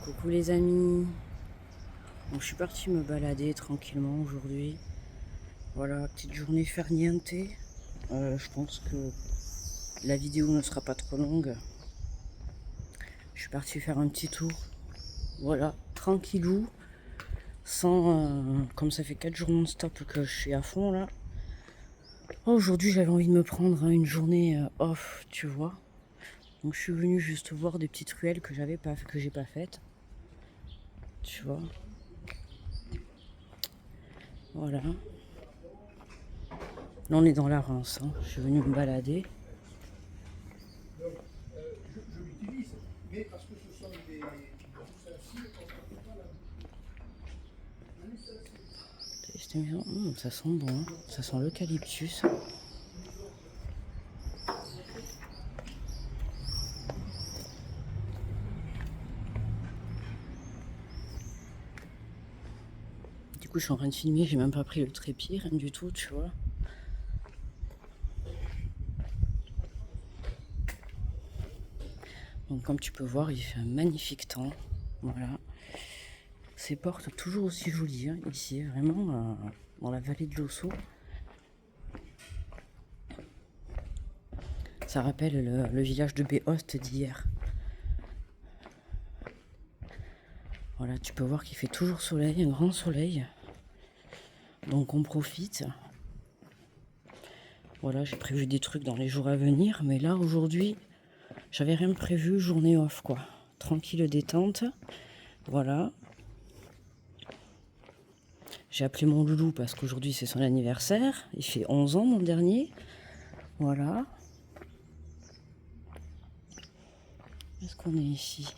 Coucou les amis. Donc, je suis partie me balader tranquillement aujourd'hui. Voilà, petite journée farniente. Je pense que la vidéo ne sera pas trop longue. Je suis partie faire un petit tour. Voilà, tranquillou. Sans, comme ça fait 4 jours non-stop que je suis à fond là. Aujourd'hui j'avais envie de me prendre une journée off, tu vois. Donc je suis venue juste voir des petites ruelles que j'ai pas faites. Tu vois. Voilà. Là on est dans la Rance, hein. Je suis venue me balader. Je l'utilise, mais parce que ce sont des ustensiles qu'on ne peut pas la Ça sent bon, hein. Ça sent l'eucalyptus. Du coup je suis en train de filmer, j'ai même pas pris le trépied, rien du tout, tu vois. Donc comme tu peux voir, il fait un magnifique temps. Voilà. Ces portes toujours aussi jolies, hein, ici, vraiment dans la vallée de l'Osso. Ça rappelle le village de Béhost d'hier. Voilà, tu peux voir qu'il fait toujours soleil, un grand soleil. Donc on profite. Voilà, j'ai prévu des trucs dans les jours à venir, mais là aujourd'hui, j'avais rien prévu, journée off quoi. Tranquille détente. Voilà. J'ai appelé mon loulou parce qu'aujourd'hui c'est son anniversaire. Il fait 11 ans mon dernier. Voilà. Est-ce qu'on est ici?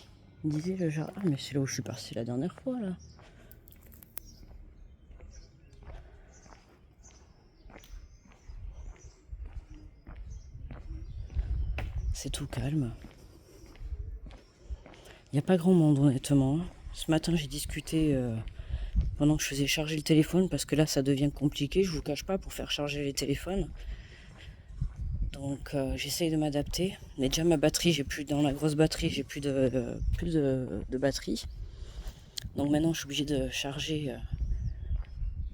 Il disait le jardin. Ah mais c'est là où je suis partie la dernière fois là. C'est tout calme. Il n'y a pas grand monde honnêtement. Ce matin j'ai discuté pendant que je faisais charger le téléphone parce que là ça devient compliqué, je vous cache pas, pour faire charger les téléphones. Donc j'essaye de m'adapter. Mais déjà ma batterie, j'ai plus dans la grosse batterie, j'ai plus de batterie. Donc maintenant je suis obligée de charger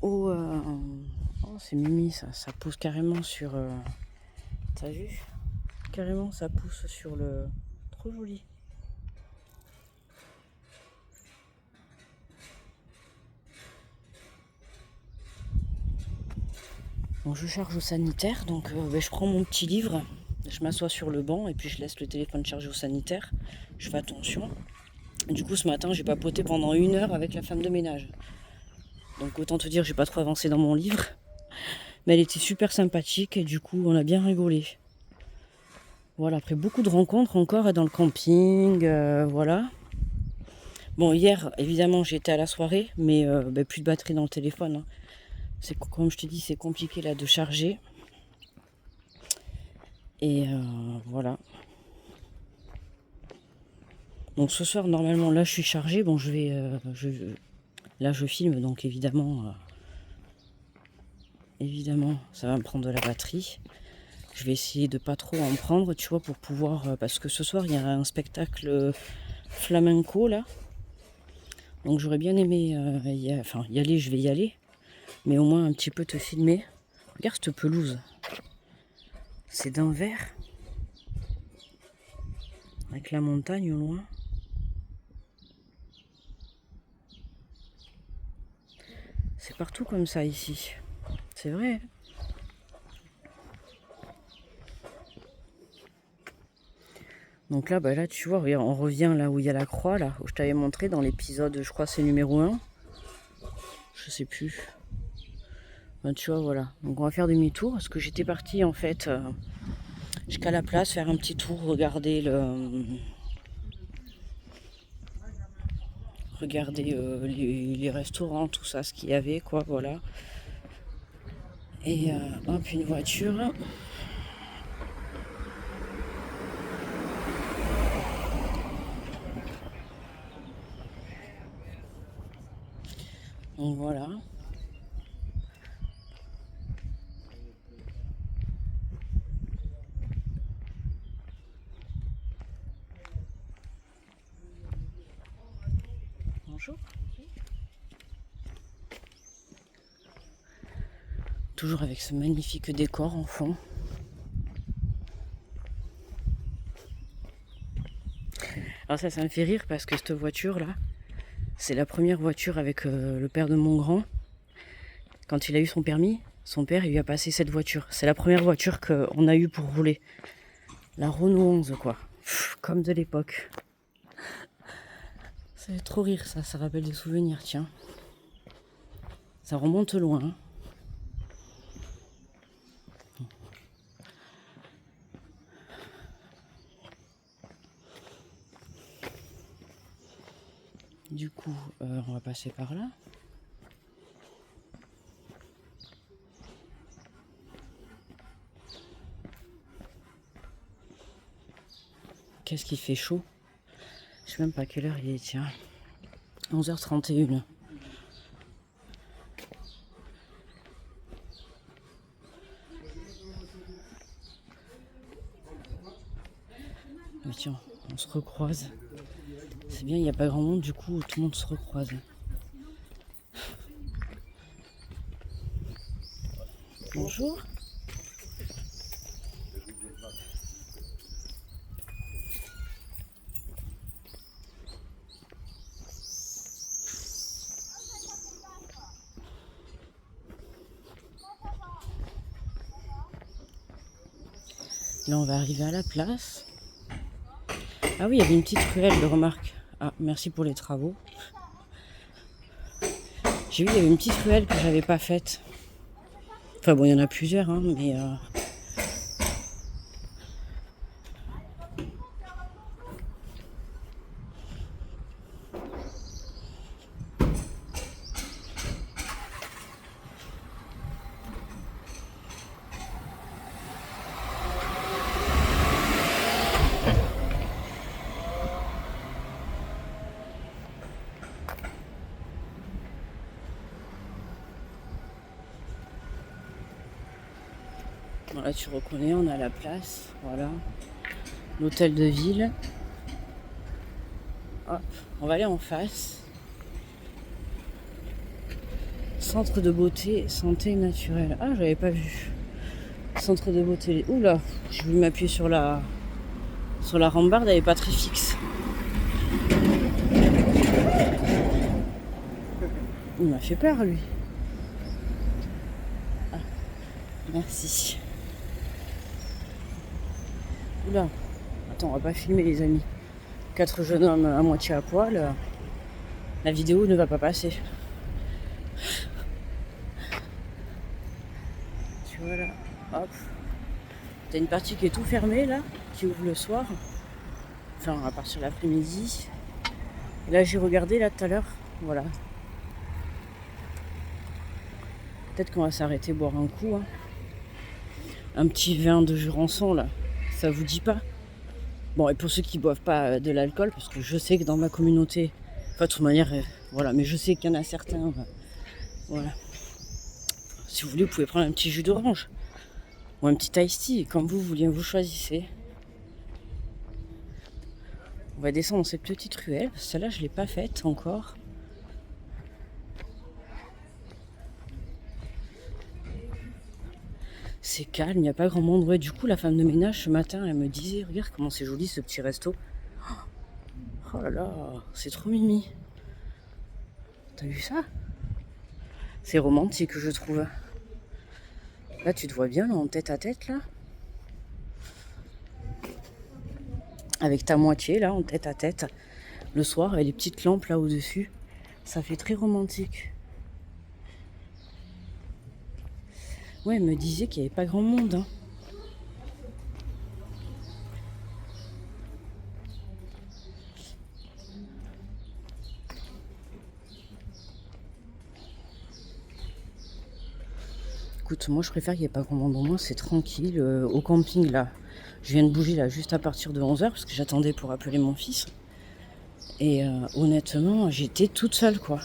au oh c'est Mimi ça pousse carrément sur t'as vu? Carrément ça pousse sur le. Trop joli. Donc je charge au sanitaire, donc je prends mon petit livre, je m'assois sur le banc et puis je laisse le téléphone chargé au sanitaire. Je fais attention. Du coup ce matin j'ai papoté pendant 1 heure avec la femme de ménage. Donc autant te dire j'ai pas trop avancé dans mon livre. Mais elle était super sympathique et du coup on a bien rigolé. Voilà, après beaucoup de rencontres encore dans le camping, voilà. Bon hier évidemment j'étais à la soirée, mais plus de batterie dans le téléphone, hein. C'est comme je te dis, c'est compliqué là de charger. Et voilà. Donc ce soir normalement là je suis chargée. Bon là je filme donc évidemment ça va me prendre de la batterie. Je vais essayer de pas trop en prendre, tu vois, pour pouvoir parce que ce soir il y a un spectacle flamenco là. Donc j'aurais bien aimé y aller, je vais y aller. Mais au moins un petit peu te filmer. Regarde cette pelouse. C'est d'un vert. Avec la montagne au loin. C'est partout comme ça ici. C'est vrai. Donc là, là, tu vois, regarde, on revient là où il y a la croix, là, où je t'avais montré dans l'épisode, je crois c'est numéro 1. Je sais plus. Ben, tu vois, voilà. Donc on va faire demi-tour, parce que j'étais partie en fait jusqu'à la place, faire un petit tour, regarder les restaurants, tout ça, ce qu'il y avait, quoi, voilà. Et hop, une voiture. Donc voilà. Bonjour. Toujours avec ce magnifique décor en fond. Alors ça me fait rire parce que cette voiture là, c'est la première voiture avec le père de mon grand. Quand il a eu son permis, son père il lui a passé cette voiture. C'est la première voiture qu'on a eue pour rouler. La Renault 11 quoi. Pff, comme de l'époque. Ça fait trop rire ça rappelle des souvenirs tiens. Ça remonte loin. Hein. Du coup, on va passer par là. Qu'est-ce qui fait chaud? Je sais même pas à quelle heure il est, tiens. 11h31. Mais tiens, on se recroise. C'est bien, il n'y a pas grand monde, du coup, tout le monde se recroise. Bonjour. Là, on va arriver à la place. Ah oui, il y avait une petite ruelle de remarque. Ah, merci pour les travaux. J'ai vu, il y avait une petite ruelle que j'avais pas faite. Enfin bon, il y en a plusieurs, hein, mais... Voilà, tu reconnais, on a la place, voilà. L'hôtel de ville. Hop, on va aller en face. Centre de beauté, santé naturelle. Ah, j'avais pas vu. Centre de beauté. Oula, j'ai voulu m'appuyer sur la rambarde, elle est pas très fixe. Il m'a fait peur, lui. Ah, merci. Oula, attends, on va pas filmer, les amis. 4 jeunes hommes à moitié à poil. La vidéo ne va pas passer. Tu vois là, hop. T'as une partie qui est tout fermée là, qui ouvre le soir. Enfin, à partir de l'après-midi. Et là, j'ai regardé là tout à l'heure. Voilà. Peut-être qu'on va s'arrêter boire un coup. Hein. Un petit vin de Jurançon là. Ça vous dit pas? Bon, et pour ceux qui boivent pas de l'alcool, parce que je sais que dans ma communauté, enfin, de toute manière, voilà, mais je sais qu'il y en a certains. Voilà. Si vous voulez, vous pouvez prendre un petit jus d'orange. Ou un petit iced tea, comme vous voulez, vous choisissez. On va descendre dans cette petite ruelle. Celle-là, je ne l'ai pas faite encore. C'est calme, il n'y a pas grand monde. Ouais, du coup, la femme de ménage, ce matin, elle me disait, regarde comment c'est joli ce petit resto. Oh là là, c'est trop mimi. T'as vu ça? C'est romantique, je trouve. Là, tu te vois bien, là, en tête à tête, là. Avec ta moitié, là, en tête à tête. Le soir, et les petites lampes, là, au-dessus. Ça fait très romantique. Ouais, elle me disait qu'il n'y avait pas grand monde, hein. Écoute, moi je préfère qu'il n'y ait pas grand monde, au moins c'est tranquille. Au camping là, je viens de bouger là juste à partir de 11h parce que j'attendais pour appeler mon fils. Et honnêtement, j'étais toute seule quoi.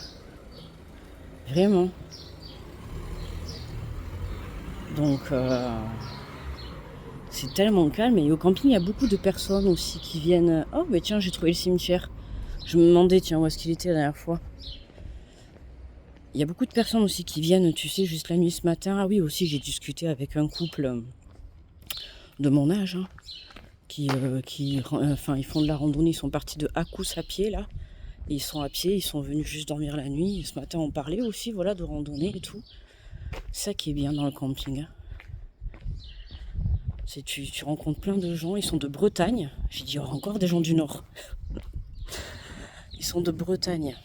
Vraiment. Donc c'est tellement calme. Et au camping, il y a beaucoup de personnes aussi qui viennent. Oh, mais tiens, j'ai trouvé le cimetière. Je me demandais, tiens, où est-ce qu'il était la dernière fois. Il y a beaucoup de personnes aussi qui viennent, tu sais, juste la nuit ce matin. Ah oui, aussi, j'ai discuté avec un couple de mon âge, hein, ils font de la randonnée. Ils sont partis de Akous à pied, là. Et ils sont à pied, ils sont venus juste dormir la nuit. Et ce matin, on parlait aussi, voilà, de randonnée et tout. C'est ça qui est bien dans le camping, hein. C'est tu rencontres plein de gens, ils sont de Bretagne. J'ai dit, oh, encore des gens du Nord. Ils sont de Bretagne.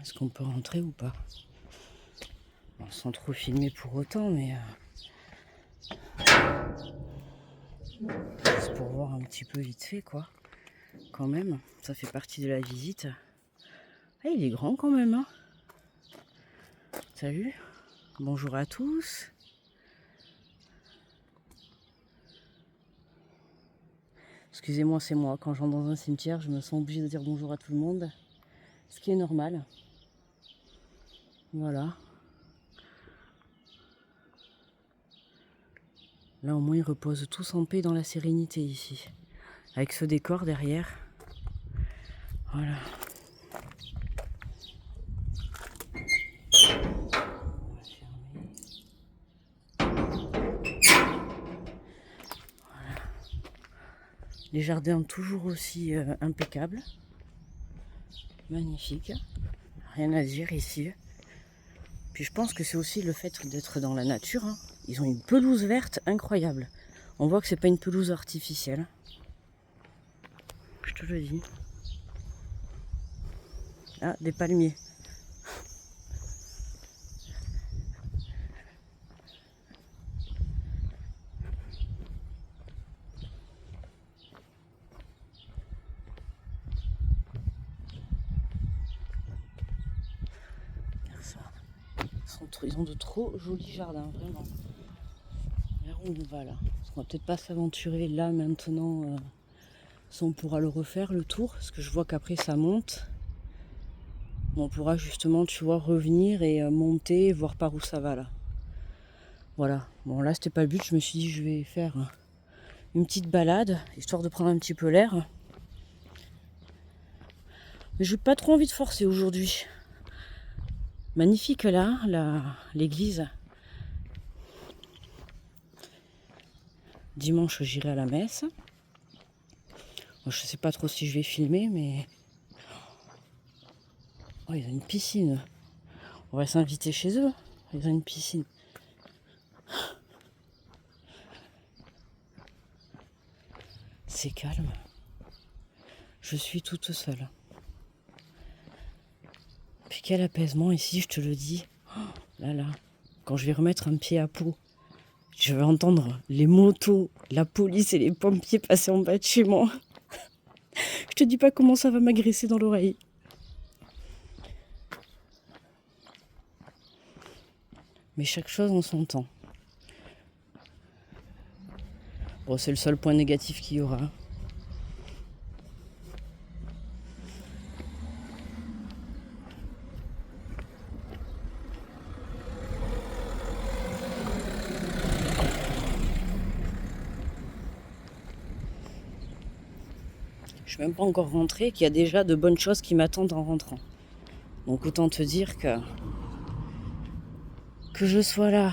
Est-ce qu'on peut rentrer ou pas? Bon, sans trop filmer pour autant, mais c'est pour voir un petit peu vite fait, quoi. Quand même, ça fait partie de la visite. Ah, il est grand quand même, hein. Salut, bonjour à tous. Excusez-moi, c'est moi. Quand je rentre dans un cimetière, je me sens obligée de dire bonjour à tout le monde. Ce qui est normal. Voilà. Là, au moins, ils reposent tous en paix dans la sérénité ici. Avec ce décor derrière. Voilà. Les jardins toujours aussi impeccables. Magnifique. Rien à dire ici. Puis je pense que c'est aussi le fait d'être dans la nature, hein. Ils ont une pelouse verte incroyable. On voit que c'est pas une pelouse artificielle. Je te le dis. Ah, des palmiers. Ils ont de trop jolis jardins, vraiment. Vers où on va là? Parce qu'on va peut-être pas s'aventurer là maintenant. Si on pourra le refaire le tour, parce que je vois qu'après ça monte. On pourra justement, tu vois, revenir et monter, voir par où ça va là. Voilà. Bon, là c'était pas le but. Je me suis dit je vais faire une petite balade, histoire de prendre un petit peu l'air. Mais j'ai pas trop envie de forcer aujourd'hui. Magnifique là, l'église. Dimanche, j'irai à la messe. Bon, je sais pas trop si je vais filmer, mais... Oh, ils ont une piscine. On va s'inviter chez eux. Ils ont une piscine. C'est calme. Je suis toute seule. Puis quel apaisement ici, je te le dis. Oh, là là. Quand je vais remettre un pied à peau, je vais entendre les motos, la police et les pompiers passer en bas de chez moi. Je te dis pas comment ça va m'agresser dans l'oreille. Mais chaque chose en son temps. Bon, c'est le seul point négatif qu'il y aura. Je suis même pas encore rentrée, qu'il y a déjà de bonnes choses qui m'attendent en rentrant. Donc autant te dire que je sois là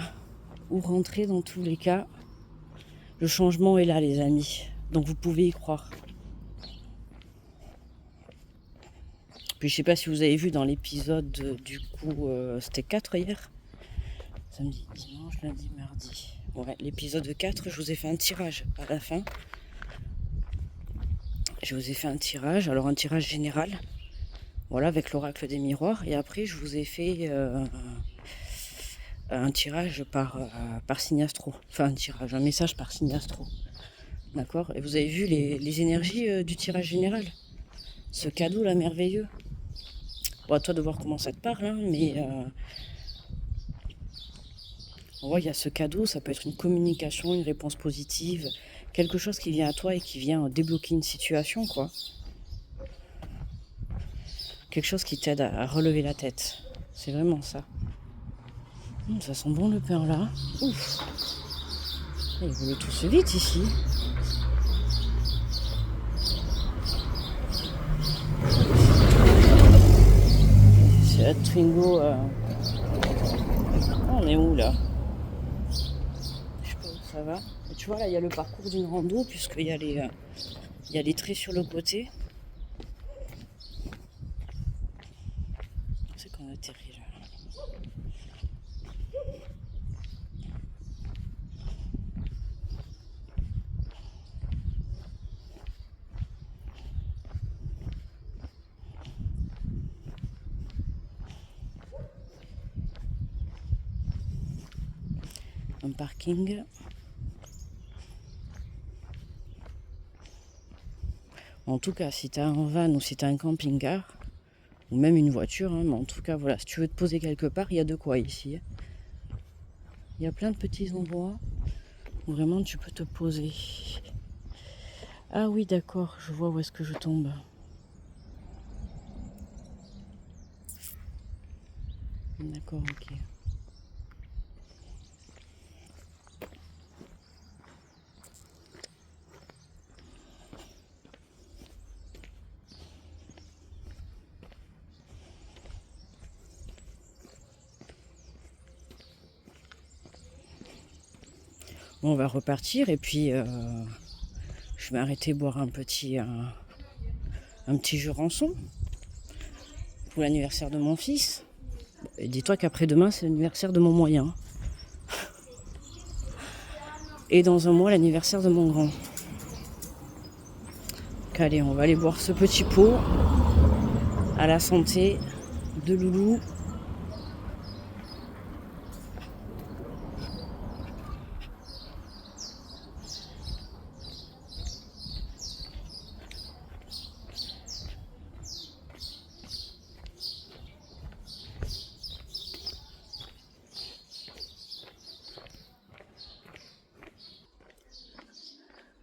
ou rentrer, dans tous les cas, le changement est là, les amis. Donc vous pouvez y croire. Puis je sais pas si vous avez vu dans l'épisode du coup, c'était 4 hier. Samedi, dimanche, lundi, mardi. Ouais, l'épisode 4, je vous ai fait un tirage à la fin. Je vous ai fait un tirage, alors un tirage général. Voilà, avec l'oracle des miroirs. Et après, je vous ai fait un tirage par Signastro. Enfin, un message par Signastro. D'accord? Et vous avez vu les énergies du tirage général? Ce cadeau là merveilleux. Bon, à toi de voir comment ça te parle, hein, mais on voit, il y a ce cadeau, ça peut être une communication, une réponse positive, quelque chose qui vient à toi et qui vient débloquer une situation, quoi. Quelque chose qui t'aide à relever la tête. C'est vraiment ça. Ça sent bon le pain là. Ouf. Il roule tout vite ici. C'est la Twingo. On est où là? Je sais pas où ça va. Et tu vois là, il y a le parcours d'une rando puisqu'il y a les traits sur le côté. C'est qu'on atterrit là. Un parking. En tout cas, si tu as un van ou si tu as un camping-car, ou même une voiture, hein, mais en tout cas, voilà, si tu veux te poser quelque part, il y a de quoi ici. Il y a plein de petits endroits où vraiment tu peux te poser. Ah oui, d'accord, je vois où est-ce que je tombe. D'accord, ok. Bon, on va repartir et puis je vais arrêter boire un petit jurançon pour l'anniversaire de mon fils. Et dis-toi qu'après-demain, c'est l'anniversaire de mon moyen. Et dans un mois, l'anniversaire de mon grand. Donc, allez, on va aller boire ce petit pot à la santé de Loulou.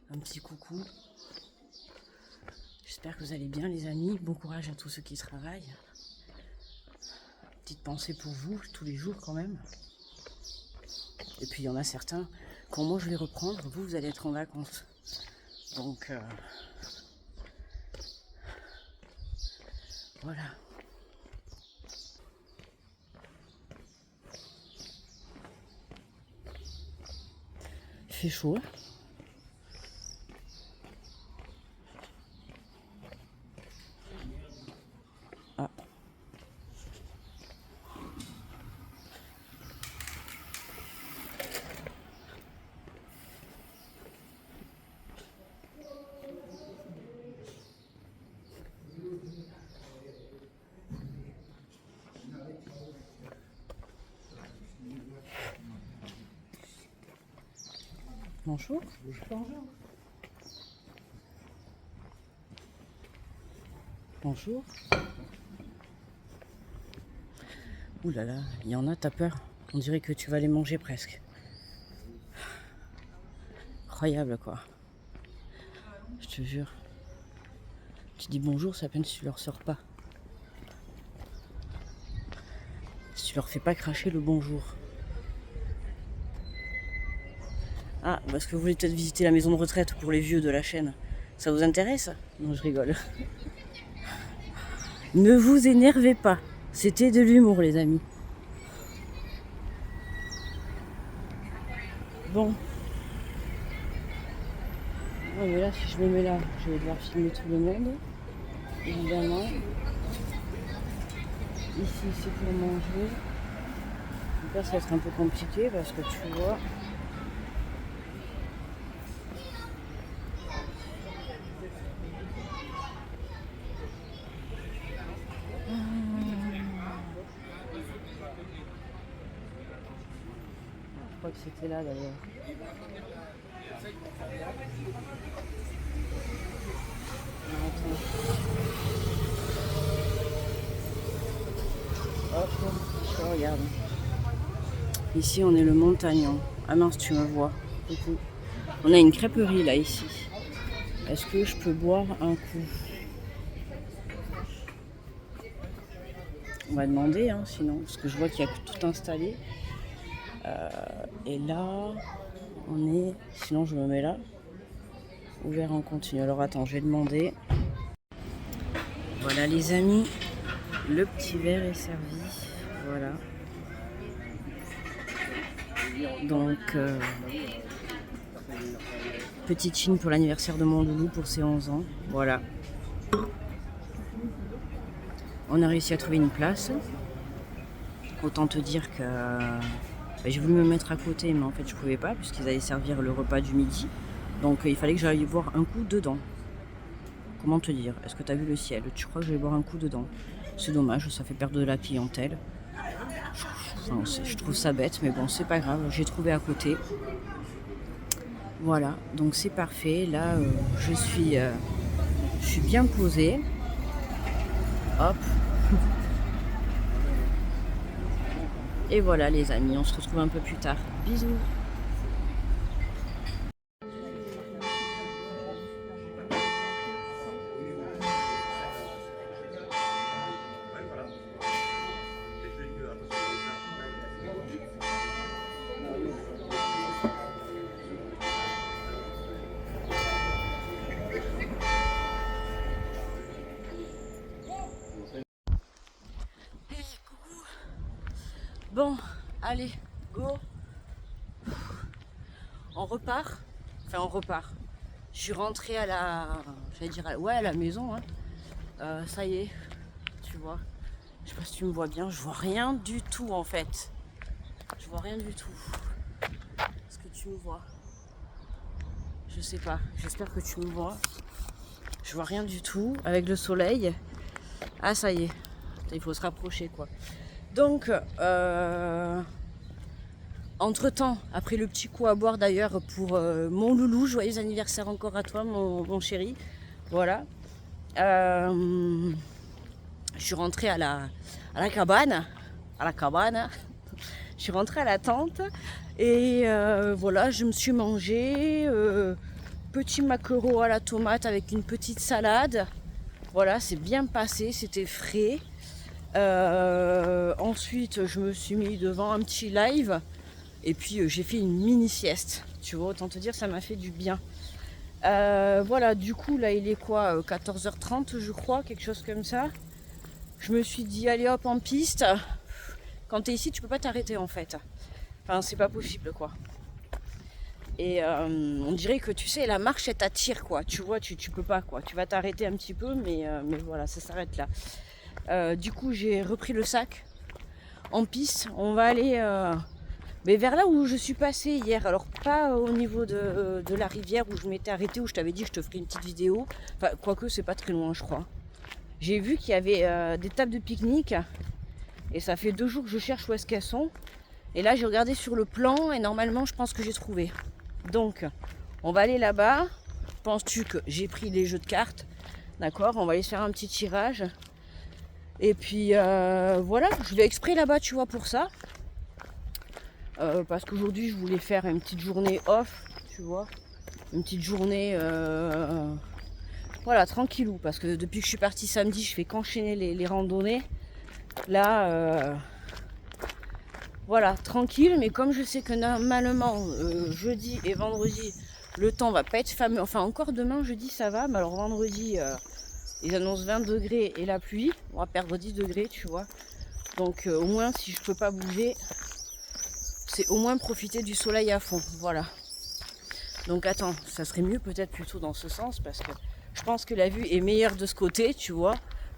Un petit coucou. J'espère que vous allez bien les amis. Bon courage à tous ceux qui travaillent. Petite pensée pour vous tous les jours quand même. Et puis il y en a certains, quand moi je vais reprendre, vous allez être en vacances. Donc voilà. Il fait chaud. Ah. Bonjour. Bonjour. Ouh là là, il y en a, t'as peur. On dirait que tu vas les manger presque. Incroyable quoi. Je te jure. Tu dis bonjour, c'est à peine si tu leur sors pas. Si tu leur fais pas cracher le bonjour. Ah, parce que vous voulez peut-être visiter la maison de retraite pour les vieux de la chaîne. Ça vous intéresse? Non, je rigole. Ne vous énervez pas. C'était de l'humour, les amis. Bon. Ouais, mais là, si je me mets là, je vais devoir filmer tout le monde. Évidemment. Ici, c'est pour manger. Donc là, ça va être un peu compliqué parce que tu vois... crois que c'était là d'ailleurs. Hop, je regarde. Ici on est le Montagnon. Ah mince, tu me vois. Coucou. On a une crêperie là ici. Est-ce que je peux boire un coup? On va demander hein, sinon, parce que je vois qu'il y a tout installé. Et là, on est... Sinon je me mets là. Ouvert en continu. Alors attends, je vais demander. Voilà les amis, le petit verre est servi. Voilà. Donc, petite chine pour l'anniversaire de mon loulou pour ses 11 ans. Voilà. On a réussi à trouver une place. Autant te dire que j'ai voulu me mettre à côté, mais en fait je pouvais pas puisqu'ils allaient servir le repas du midi. Donc il fallait que j'aille boire un coup dedans. Comment te dire? Est-ce que tu as vu le ciel? Tu crois que je vais boire un coup dedans? C'est dommage, ça fait perdre de la clientèle. Je trouve ça bête, mais bon, c'est pas grave. J'ai trouvé à côté. Voilà, donc c'est parfait. Là, je suis bien posée. Hop. Et voilà les amis, on se retrouve un peu plus tard. Bisous. Bon, allez, go. On repart. Enfin, on repart. Je suis rentrée à la... J'allais dire, à la maison. Hein. Ça y est, tu vois. Je sais pas si tu me vois bien. Je vois rien du tout, en fait. Je vois rien du tout. Est-ce que tu me vois? Je sais pas. J'espère que tu me vois. Je vois rien du tout. Avec le soleil. Ah, ça y est. Il faut se rapprocher, quoi. Donc, entre-temps, après le petit coup à boire d'ailleurs pour mon loulou, joyeux anniversaire encore à toi, mon chéri. Voilà. Je suis rentrée à la cabane. À la cabane. Je suis rentrée à la tente. Et voilà, je me suis mangé petit maquereau à la tomate avec une petite salade. Voilà, c'est bien passé, c'était frais. Ensuite, je me suis mis devant un petit live et puis j'ai fait une mini sieste. Tu vois, autant te dire, ça m'a fait du bien. Voilà, du coup, là, il est quoi 14h30, je crois, quelque chose comme ça. Je me suis dit, allez hop, en piste. Quand tu es ici, tu peux pas t'arrêter en fait. Enfin, c'est pas possible, quoi. Et on dirait que, tu sais, la marche, elle t'attire, quoi. Tu vois, tu peux pas, quoi. Tu vas t'arrêter un petit peu, mais voilà, ça s'arrête là. Du coup, j'ai repris le sac en piste. On va aller mais vers là où je suis passée hier. Alors, pas au niveau de la rivière où je m'étais arrêtée, où je t'avais dit que je te ferai une petite vidéo. Enfin, quoique, c'est pas très loin, je crois. J'ai vu qu'il y avait des tables de pique-nique. Et ça fait 2 jours que je cherche où est-ce qu'elles sont. Et là, j'ai regardé sur le plan et normalement, je pense que j'ai trouvé. Donc, on va aller là-bas. Penses-tu que j'ai pris les jeux de cartes? D'accord, on va aller se faire un petit tirage. Et puis voilà, je vais exprès là-bas, tu vois, pour ça. Parce qu'aujourd'hui, je voulais faire une petite journée off, tu vois. Une petite journée, voilà, tranquillou. Parce que depuis que je suis partie samedi, je fais qu'enchaîner les randonnées. Là, voilà, tranquille. Mais comme je sais que normalement, jeudi et vendredi, le temps va pas être fameux. Enfin, encore demain, jeudi, ça va. Mais alors vendredi... ils annoncent 20 degrés et la pluie. On va perdre 10 degrés, tu vois. Donc au moins, si je peux pas bouger, c'est au moins profiter du soleil à fond. Voilà. Donc attends, ça serait mieux peut-être plutôt dans ce sens parce que je pense que la vue est meilleure de ce côté, tu vois,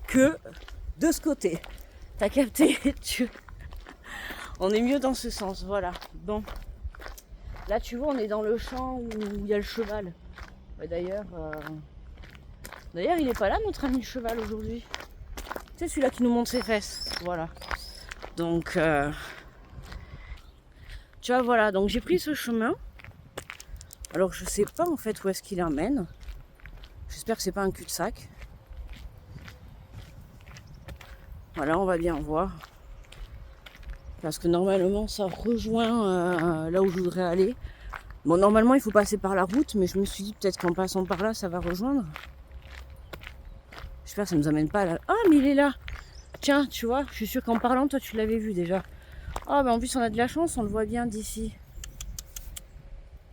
que de ce côté. T'as capté? On est mieux dans ce sens, voilà. Bon. Là, tu vois, on est dans le champ où il y a le cheval. D'ailleurs... D'ailleurs, il est pas là, notre ami le cheval, aujourd'hui. C'est celui-là qui nous montre ses fesses. Voilà. Donc, Tu vois, voilà, donc j'ai pris ce chemin. Alors je sais pas en fait où est-ce qu'il emmène. J'espère que c'est pas un cul-de-sac. Voilà, on va bien voir. Parce que normalement ça rejoint là où je voudrais aller. Bon, normalement il faut passer par la route, mais je me suis dit peut-être qu'en passant par là ça va rejoindre. J'espère que ça nous amène pas là. Ah, mais il est là. Tiens, tu vois, je suis sûre qu'en parlant, toi tu l'avais vu déjà. Ah, ben en plus on a de la chance, on le voit bien d'ici.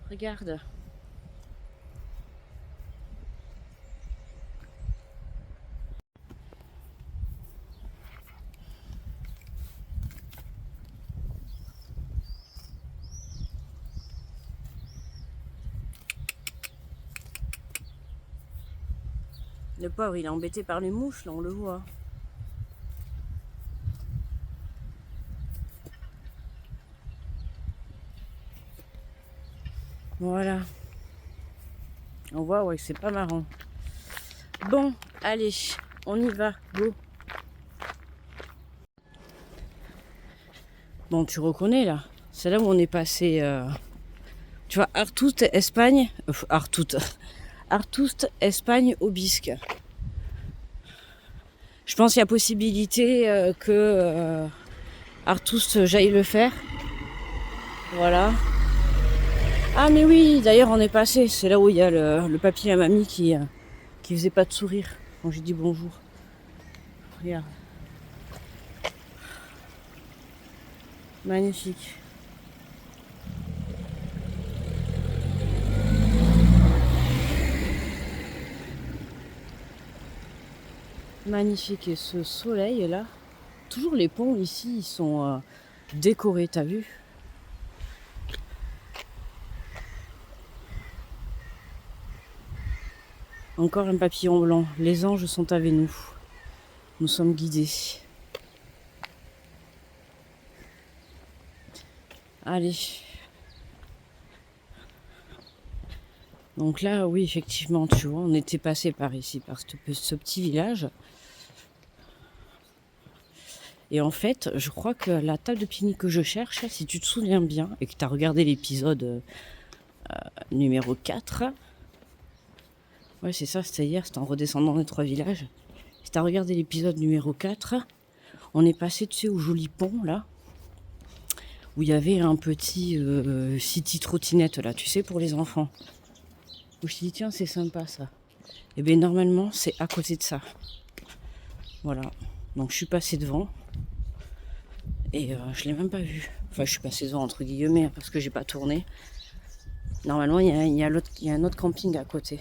Regarde. Le pauvre, il est embêté par les mouches, là, on le voit. Voilà. On voit, ouais, c'est pas marrant. Bon, allez, on y va, go. Bon, tu reconnais, là. C'est là où on est passé, tu vois, Artoust, Espagne. Artoust, Espagne, au Bisque. Je pense qu'il y a possibilité que Artoust, j'aille le faire. Voilà. Ah mais oui, d'ailleurs on est passé. C'est là où il y a le papy et la mamie qui faisait pas de sourire quand j'ai dit bonjour. Regarde. Magnifique. Magnifique. Et ce soleil là, toujours les ponts ici, ils sont décorés, t'as vu? Encore un papillon blanc. Les anges sont avec nous. Nous sommes guidés. Allez. Donc là, oui, effectivement, tu vois, on était passé par ici, par ce petit village. Et en fait, je crois que la table de pique-nique que je cherche, si tu te souviens bien, et que tu as regardé l'épisode numéro 4, ouais, c'est ça, c'était hier, c'était en redescendant les 3 villages. Si tu as regardé l'épisode numéro 4, on est passé, tu sais, au joli pont, là, où il y avait un petit city trottinette, là, tu sais, pour les enfants. Où je me suis dit, tiens, c'est sympa, ça. Et bien, normalement, c'est à côté de ça. Voilà. Donc, je suis passée devant. Et je l'ai même pas vu. Enfin, je suis passée devant, entre guillemets, parce que j'ai pas tourné. Normalement, il y a un autre camping à côté.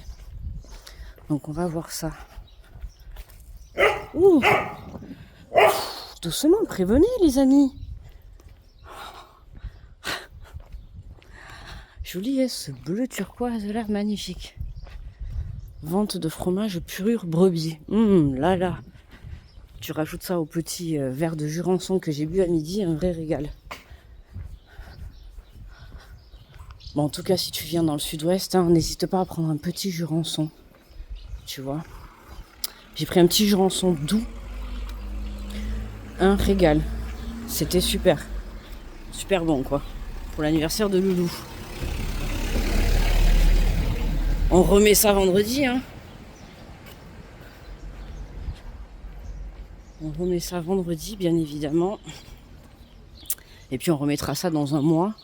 Donc, on va voir ça. Ouh! Doucement, prévenez, les amis. Joli, ce bleu turquoise là, magnifique. Vente de fromage purure brebis. Là là. Tu rajoutes ça au petit verre de Jurançon que j'ai bu à midi, un vrai régal. Bon, en tout cas, si tu viens dans le sud-ouest, hein, n'hésite pas à prendre un petit Jurançon. Tu vois. J'ai pris un petit Jurançon doux. Un régal. C'était super. Super bon, quoi. Pour l'anniversaire de Loulou. On remet ça vendredi, hein. On remet ça vendredi, bien évidemment. Et puis on remettra ça dans un mois.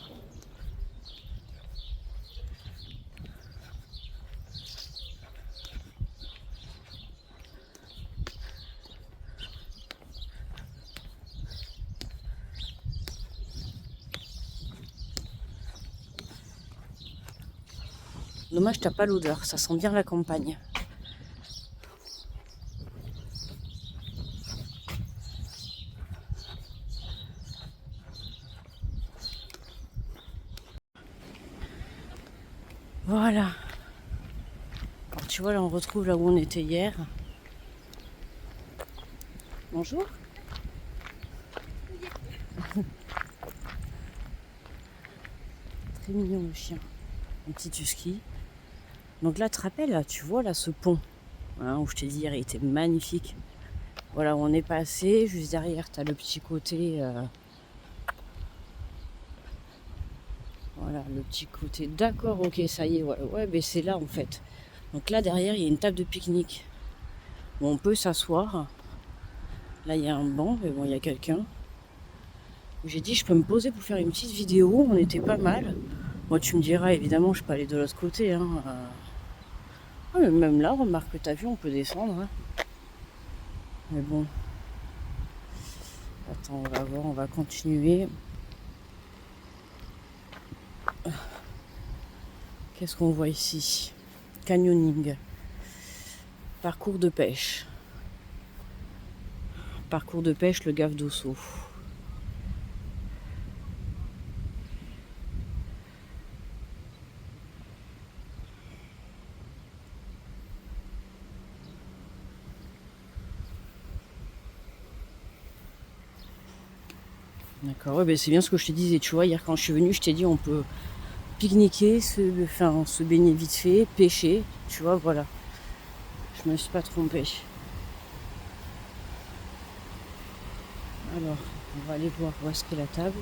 Dommage, t'as pas l'odeur. Ça sent bien la campagne. Voilà. Alors tu vois, là on retrouve là où on était hier. Bonjour. Très mignon le chien. Un petit husky. Donc là, tu te rappelles, là, tu vois là ce pont, hein, où je t'ai dit hier, il était magnifique. Voilà où on est passé. Juste derrière, tu as le petit côté Voilà, le petit côté. D'accord, ok, ça y est, ouais, ouais, mais c'est là en fait. Donc là derrière, il y a une table de pique-nique où on peut s'asseoir. Là, il y a un banc, mais bon, il y a quelqu'un. J'ai dit, je peux me poser pour faire une petite vidéo. On était pas mal. Moi, tu me diras, évidemment, je peux aller de l'autre côté. Hein. Ah, mais même là, remarque que t'as vu, on peut descendre. Hein. Mais bon. Attends, on va voir, on va continuer. Qu'est-ce qu'on voit ici? Canyoning. Parcours de pêche. Parcours de pêche, le Gave d'Osso. D'accord, ouais, ben c'est bien ce que je te disais, tu vois, hier quand je suis venue, je t'ai dit on peut pique-niquer, se baigner vite fait, pêcher, tu vois, voilà. Je me suis pas trompée. Alors, on va aller voir où est-ce qu'est la table.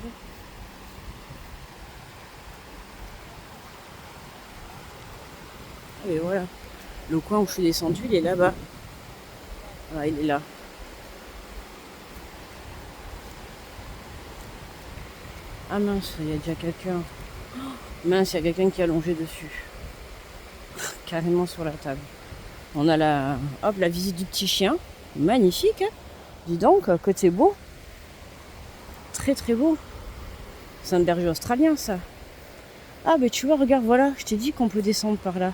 Et voilà, le coin où je suis descendue, il est là-bas. Voilà, il est là. Ah mince, il y a déjà quelqu'un. Mince, il y a quelqu'un qui est allongé dessus. Carrément sur la table. On a la visite du petit chien. Magnifique, hein. Dis donc, que c'est beau. Très très beau. C'est un berger australien, ça. Ah, ben tu vois, regarde, voilà, je t'ai dit qu'on peut descendre par là.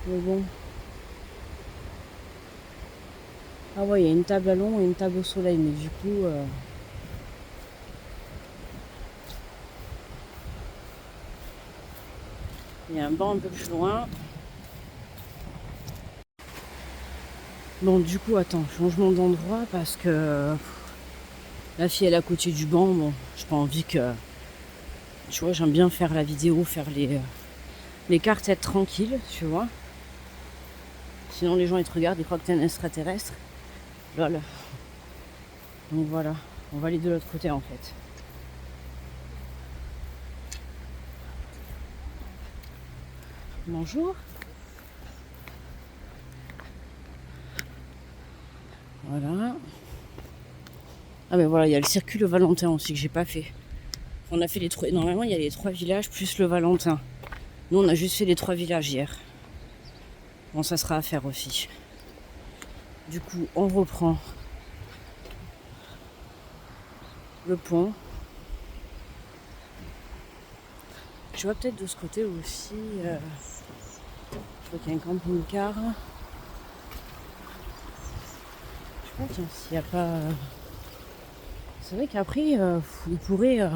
Mais bon. Ah ouais, il y a une table à l'ombre et une table au soleil, mais du coup... il y a un banc un peu plus loin. Bon, du coup, attends, changement d'endroit parce que la fille elle est à côté du banc. Bon, j'ai pas envie que... Tu vois, j'aime bien faire la vidéo, faire les cartes, être tranquille, tu vois. Sinon, les gens ils te regardent, ils croient que t'es un extraterrestre. Lol. Donc voilà, on va aller de l'autre côté en fait. Bonjour. Voilà. Ah ben voilà, il y a le circuit le Valentin aussi que j'ai pas fait. On a fait les trois. Normalement, il y a les 3 villages plus le Valentin. Nous, on a juste fait les 3 villages hier. Bon, ça sera à faire aussi. Du coup, on reprend le pont. Tu vois peut-être de ce côté aussi. Je vois qu'il y a un camping-car. Je sais pas tiens, s'il n'y a pas. C'est vrai qu'après, ils pourraient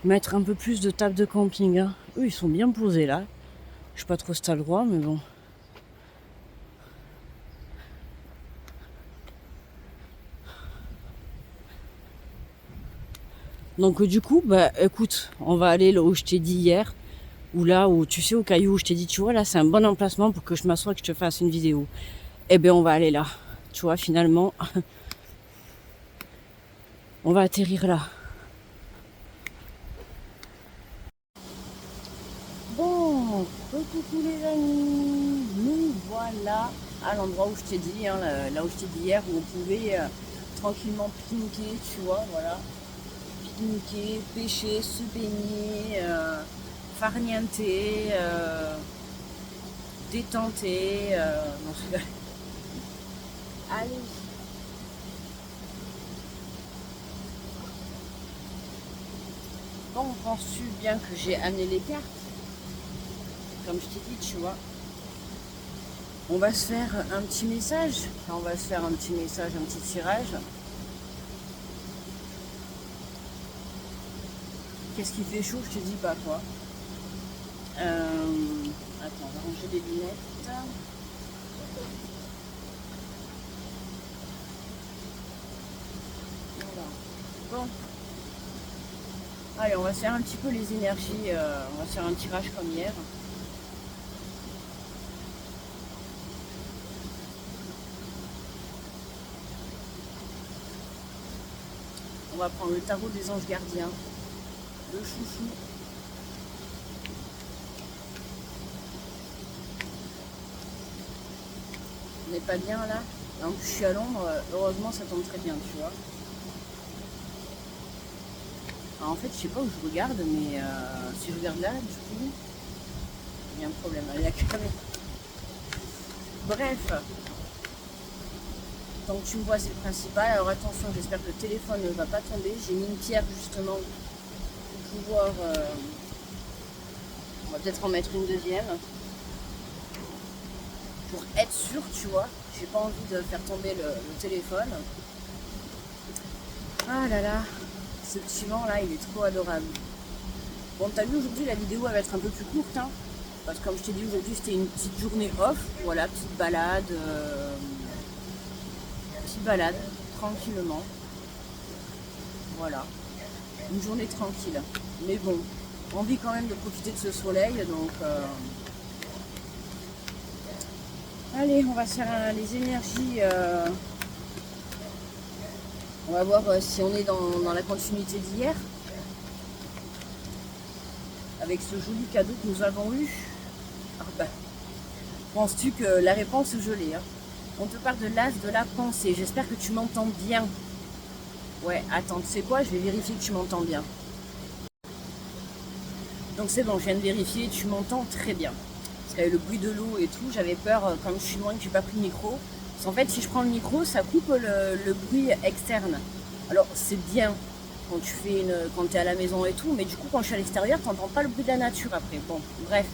mettre un peu plus de tables de camping. Hein. Eux, ils sont bien posés là. Je sais pas trop si t'as le droit, mais bon. Donc du coup, bah écoute, on va aller là où je t'ai dit hier, ou là où tu sais au caillou où je t'ai dit, tu vois là c'est un bon emplacement pour que je m'assoie et que je te fasse une vidéo. Eh bien on va aller là. Tu vois finalement, on va atterrir là. Bon, coucou les amis, nous voilà à l'endroit où je t'ai dit, hein, là où je t'ai dit hier, où on pouvait tranquillement pique-niquer, tu vois, voilà. Pique-niquer, pêcher, se baigner, farnienter, détenter. Non, allez. Bon, penses-tu bien que j'ai amené les cartes? Comme je t'ai dit, tu vois. On va se faire un petit message. Enfin, on va se faire un petit message, un petit tirage. Qu'est-ce qui fait chaud? Je te dis pas quoi. Attends, on va ranger les lunettes. Voilà. Bon. Allez, on va se faire un petit peu les énergies. On va se faire un tirage comme hier. On va prendre le tarot des anges gardiens. Le chouchou. On n'est pas bien là. En plus, je suis à l'ombre. Heureusement, ça tombe très bien, tu vois. Alors, en fait, je sais pas où je regarde, mais si je regarde là, du coup, il y a un problème. Il y a quand même... Bref. Donc tu me vois, c'est le principal. Alors attention, j'espère que le téléphone ne va pas tomber. J'ai mis une pierre justement pour pouvoir... on va peut-être en mettre une deuxième. Pour être sûr, tu vois. J'ai pas envie de faire tomber le téléphone. Ah là là. Ce petit vent là, il est trop adorable. Bon, t'as vu, aujourd'hui la vidéo elle va être un peu plus courte. Hein, parce que comme je t'ai dit, aujourd'hui c'était une petite journée off. Voilà, petite balade. Balade tranquillement, voilà, une journée tranquille, mais bon, envie quand même de profiter de ce soleil, donc allez, on va se faire les énergies, on va voir si on est dans la continuité d'hier, avec ce joli cadeau que nous avons eu. Ah bah, penses-tu que la réponse je l'ai, hein? On te parle de l'as de la pensée. J'espère que tu m'entends bien. Ouais, attends, tu sais quoi? Je vais vérifier que tu m'entends bien. Donc c'est bon, je viens de vérifier, tu m'entends très bien. Parce qu'avec le bruit de l'eau et tout, j'avais peur, comme je suis loin, que j'ai pas pris le micro. Parce qu'en fait, si je prends le micro, ça coupe le bruit externe. Alors c'est bien quand quand tu es à la maison et tout, mais du coup, quand je suis à l'extérieur, tu n'entends pas le bruit de la nature après. Bon, bref.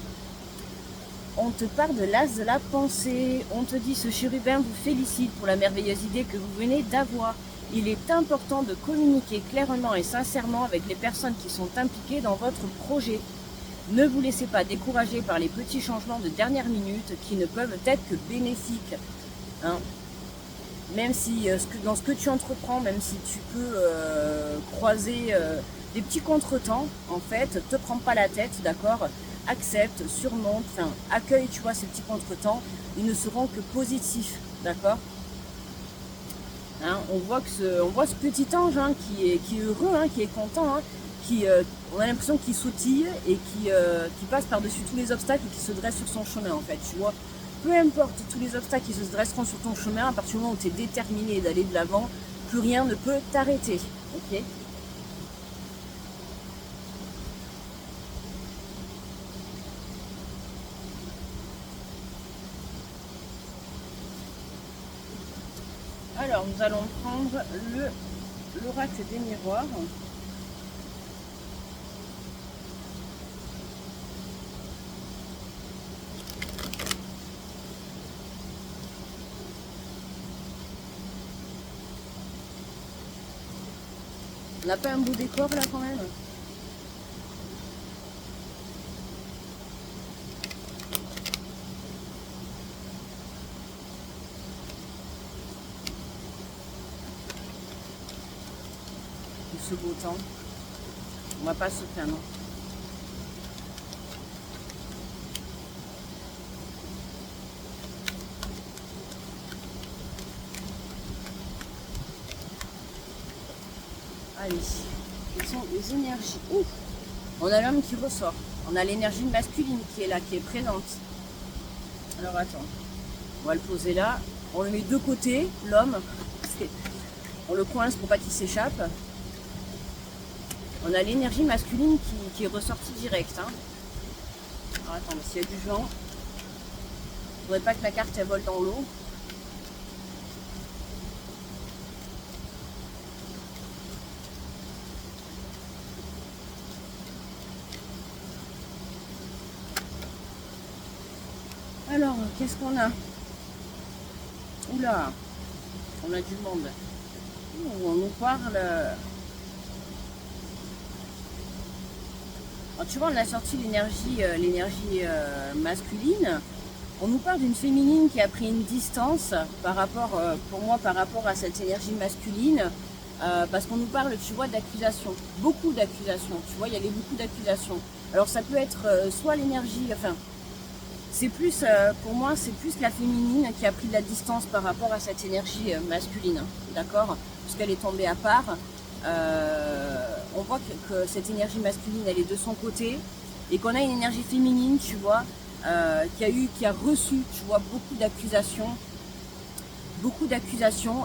On te parle de l'as de la pensée. On te dit, ce chérubin vous félicite pour la merveilleuse idée que vous venez d'avoir. Il est important de communiquer clairement et sincèrement avec les personnes qui sont impliquées dans votre projet. Ne vous laissez pas décourager par les petits changements de dernière minute qui ne peuvent être que bénéfiques. Hein, même si dans ce que tu entreprends, même si tu peux croiser des petits contretemps, en fait, te prends pas la tête, d'accord? Accepte, surmonte, enfin, accueille, tu vois, ces petits contretemps, ils ne seront que positifs, d'accord? Hein, on voit ce petit ange hein, qui est heureux, hein, qui est content, hein, on a l'impression qu'il sautille et qui passe par-dessus tous les obstacles et qui se dresse sur son chemin, en fait, tu vois. Peu importe tous les obstacles qui se dresseront sur ton chemin, à partir du moment où tu es déterminé d'aller de l'avant, plus rien ne peut t'arrêter, ok? Alors, nous allons prendre l'oracle des miroirs. On n'a pas un beau décor là quand même? Ce beau temps, on va pas se plaindre. Allez, quelles sont les énergies? Ouf, on a l'homme qui ressort, on a l'énergie masculine qui est là, qui est présente. Alors attends, on va le poser là, on le met de côté, l'homme, on le coince pour pas qu'il s'échappe. On a l'énergie masculine qui est ressortie direct. Hein. Alors attends, s'il y a du vent, il ne faudrait pas que la carte elle vole dans l'eau. Alors, qu'est-ce qu'on a? Oula, on a du monde. On nous parle... Alors, tu vois, on a sorti l'énergie masculine. On nous parle d'une féminine qui a pris une distance par rapport, pour moi, par rapport à cette énergie masculine. Parce qu'on nous parle, tu vois, d'accusations. Beaucoup d'accusations. Tu vois, il y avait beaucoup d'accusations. Alors, ça peut être soit l'énergie... Enfin, c'est plus, pour moi, c'est plus la féminine qui a pris de la distance par rapport à cette énergie masculine. D'accord? Parce qu'elle est tombée à part. on voit que cette énergie masculine, elle est de son côté, et qu'on a une énergie féminine, tu vois, qui a reçu, tu vois, beaucoup d'accusations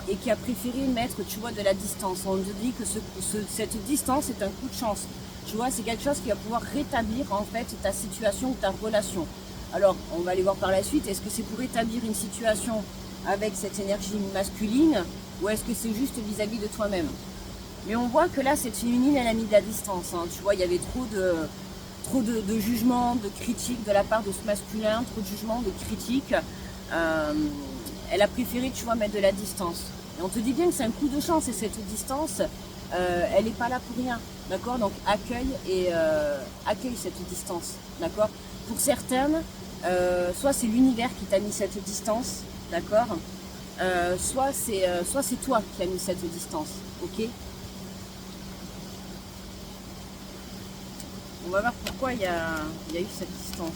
et qui a préféré mettre, tu vois, de la distance. On te dit que cette distance est un coup de chance. Tu vois, c'est quelque chose qui va pouvoir rétablir en fait ta situation ou ta relation. Alors, on va aller voir par la suite, est-ce que c'est pour rétablir une situation avec cette énergie masculine ou est-ce que c'est juste vis-à-vis de toi-même? Mais on voit que là, cette féminine, elle a mis de la distance. Hein. Tu vois, il y avait trop de jugements, de critiques de la part de ce masculin, trop de jugements, de critiques. Elle a préféré, tu vois, mettre de la distance. Et on te dit bien que c'est un coup de chance et cette distance, elle n'est pas là pour rien. D'accord? Donc accueille cette distance. D'accord? Pour certaines, soit c'est l'univers qui t'a mis cette distance, d'accord? Soit c'est toi qui as mis cette distance, ok? On va voir pourquoi il y a eu cette distance.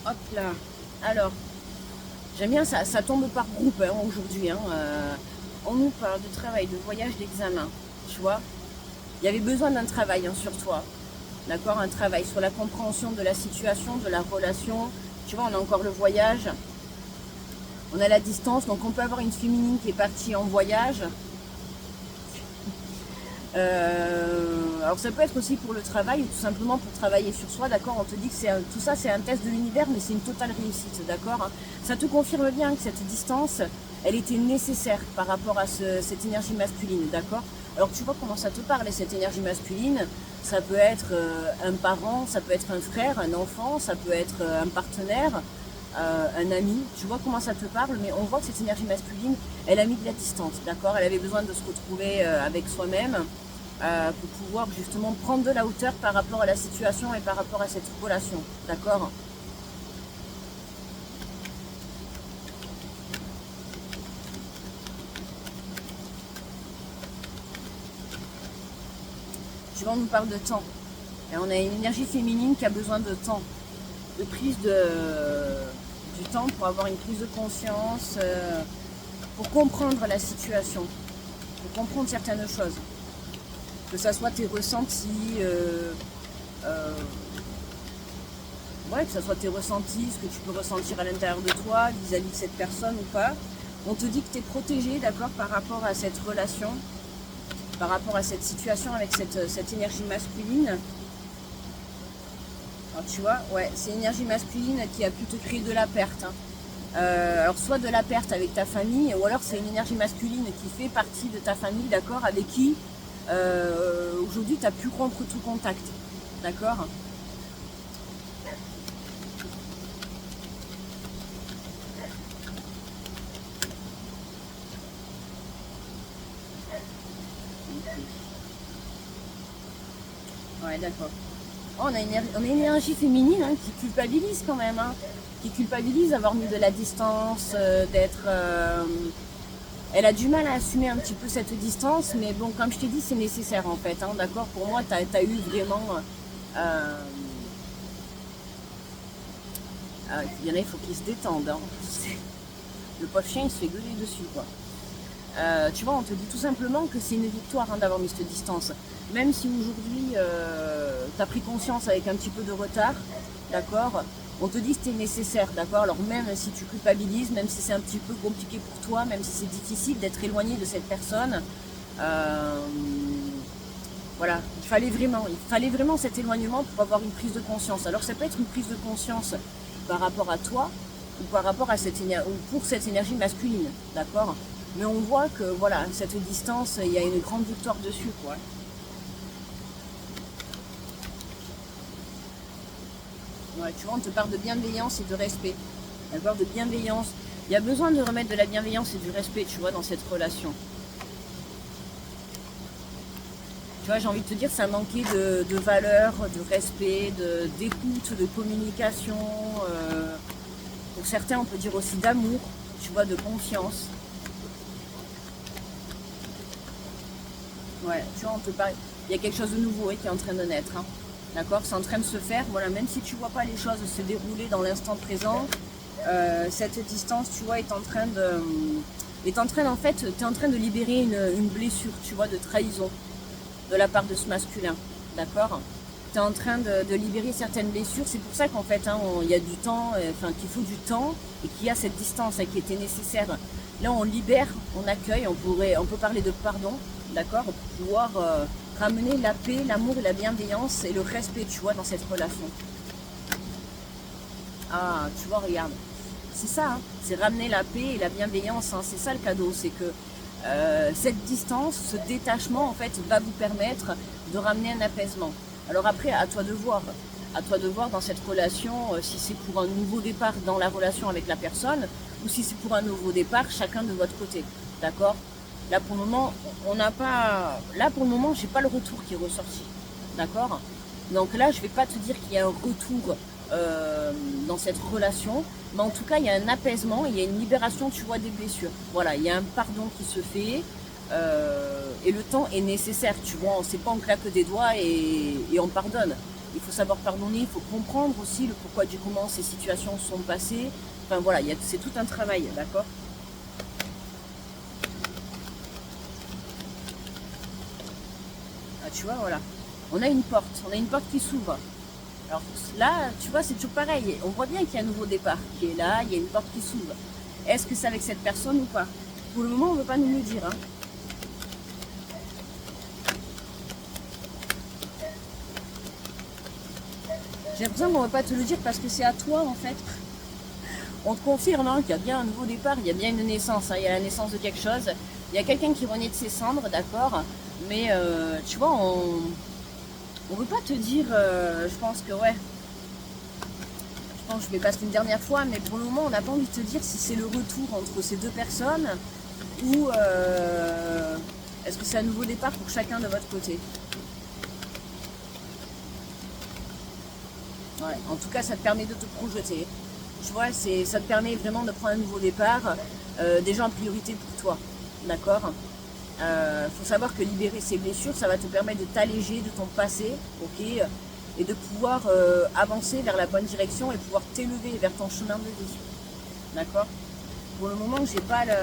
Hop là. Alors, j'aime bien ça, ça tombe par groupe hein, aujourd'hui. Hein, on nous parle de travail, de voyage, d'examen. Tu vois, il y avait besoin d'un travail hein, sur toi. D'accord, un travail sur la compréhension de la situation, de la relation. Tu vois, on a encore le voyage. On a la distance, donc on peut avoir une féminine qui est partie en voyage. Alors ça peut être aussi pour le travail ou tout simplement pour travailler sur soi, d'accord? On te dit que tout ça c'est un test de l'univers mais c'est une totale réussite, d'accord? Ça te confirme bien que cette distance, elle était nécessaire par rapport à cette énergie masculine, d'accord? Alors tu vois comment ça te parle, cette énergie masculine, ça peut être un parent, ça peut être un frère, un enfant, ça peut être un partenaire, un ami, tu vois comment ça te parle, mais on voit que cette énergie masculine, elle a mis de la distance, d'accord? Elle avait besoin de se retrouver avec soi-même, pour pouvoir justement prendre de la hauteur par rapport à la situation et par rapport à cette relation, d'accord? Tu vois, on nous parle de temps. Et on a une énergie féminine qui a besoin de temps, de prise du temps pour avoir une prise de conscience, pour comprendre la situation, pour comprendre certaines choses. Que ça soit tes ressentis, que ça soit tes ressentis, ce que tu peux ressentir à l'intérieur de toi, vis-à-vis de cette personne ou pas. On te dit que tu es protégé, d'accord, par rapport à cette relation, par rapport à cette situation avec cette énergie masculine. Alors tu vois, ouais, c'est une énergie masculine qui a pu te créer de la perte. Hein. Alors soit de la perte avec ta famille, ou alors c'est une énergie masculine qui fait partie de ta famille, d'accord, avec qui aujourd'hui tu as pu rompre tout contact, d'accord? Ouais, d'accord. Oh, on a une énergie féminine hein, qui culpabilise quand même, hein, qui culpabilise d'avoir mis de la distance, d'être... Elle a du mal à assumer un petit peu cette distance, mais bon, comme je t'ai dit, c'est nécessaire en fait, hein, d'accord? Pour moi, tu as eu vraiment... il y en a, il faut qu'ils se détendent. Hein. Le pauvre chien, il se fait gueuler dessus, quoi. Tu vois, on te dit tout simplement que c'est une victoire hein, d'avoir mis cette distance. Même si aujourd'hui, tu as pris conscience avec un petit peu de retard, d'accord? On te dit que c'était nécessaire, d'accord? Alors même si tu culpabilises, même si c'est un petit peu compliqué pour toi, même si c'est difficile d'être éloigné de cette personne, voilà, il fallait vraiment cet éloignement pour avoir une prise de conscience. Alors ça peut être une prise de conscience par rapport à toi ou par rapport à pour cette énergie masculine, d'accord? Mais on voit que voilà, cette distance, il y a une grande victoire dessus, quoi. Ouais, tu vois, on te parle de bienveillance et de respect. D'accord, de bienveillance. Il y a besoin de remettre de la bienveillance et du respect, tu vois, dans cette relation. Tu vois, j'ai envie de te dire, ça manquait de valeur, de respect, d'écoute, de communication. Pour certains, on peut dire aussi d'amour, tu vois, de confiance. Ouais, tu vois, on te parle. Il y a quelque chose de nouveau qui est en train de naître. Hein. D'accord, c'est en train de se faire. Voilà, même si tu vois pas les choses se dérouler dans l'instant présent, cette distance, tu vois, est en train en fait, tu es en train de libérer une blessure, tu vois, de trahison de la part de ce masculin, d'accord? Tu es en train de libérer certaines blessures, c'est pour ça qu'en fait, hein, il y a du temps, enfin, qu'il faut du temps et qu'il y a cette distance qui était nécessaire. Là, on libère, on accueille, on peut parler de pardon, d'accord? Pour pouvoir ramener la paix, l'amour et la bienveillance et le respect, tu vois, dans cette relation. Ah, tu vois, regarde. C'est ça, hein, c'est ramener la paix et la bienveillance, hein, c'est ça le cadeau, c'est que cette distance, ce détachement en fait va vous permettre de ramener un apaisement. Alors après, à toi de voir dans cette relation si c'est pour un nouveau départ dans la relation avec la personne ou si c'est pour un nouveau départ chacun de votre côté, d'accord? Là pour le moment, j'ai pas le retour qui est ressorti, d'accord? Donc là, je vais pas te dire qu'il y a un retour dans cette relation, mais en tout cas il y a un apaisement, il y a une libération, tu vois, des blessures. Voilà, il y a un pardon qui se fait et le temps est nécessaire, tu vois. C'est pas on claque des doigts et on pardonne. Il faut savoir pardonner, il faut comprendre aussi le pourquoi du comment ces situations sont passées. Enfin voilà, c'est tout un travail, d'accord? Ah, tu vois, voilà. On a une porte qui s'ouvre. Alors là, tu vois, c'est toujours pareil. On voit bien qu'il y a un nouveau départ qui est là, il y a une porte qui s'ouvre. Est-ce que c'est avec cette personne ou pas? Pour le moment, on ne veut pas nous le dire. Hein. J'ai l'impression qu'on ne veut pas te le dire parce que c'est à toi, en fait. On te confirme hein, qu'il y a bien un nouveau départ, il y a bien une naissance, hein, il y a la naissance de quelque chose. Il y a quelqu'un qui renaît de ses cendres, d'accord. Mais tu vois, on veut pas te dire, je pense que ouais. Je pense que je vais passer une dernière fois, mais pour le moment, on n'a pas envie de te dire si c'est le retour entre ces deux personnes ou est-ce que c'est un nouveau départ pour chacun de votre côté. Ouais, en tout cas, ça te permet de te projeter. Tu vois, ça te permet vraiment de prendre un nouveau départ, déjà en priorité pour toi, d'accord? Faut savoir que libérer ces blessures, ça va te permettre de t'alléger de ton passé, ok, et de pouvoir avancer vers la bonne direction et pouvoir t'élever vers ton chemin de vie, d'accord? Pour le moment, j'ai pas le...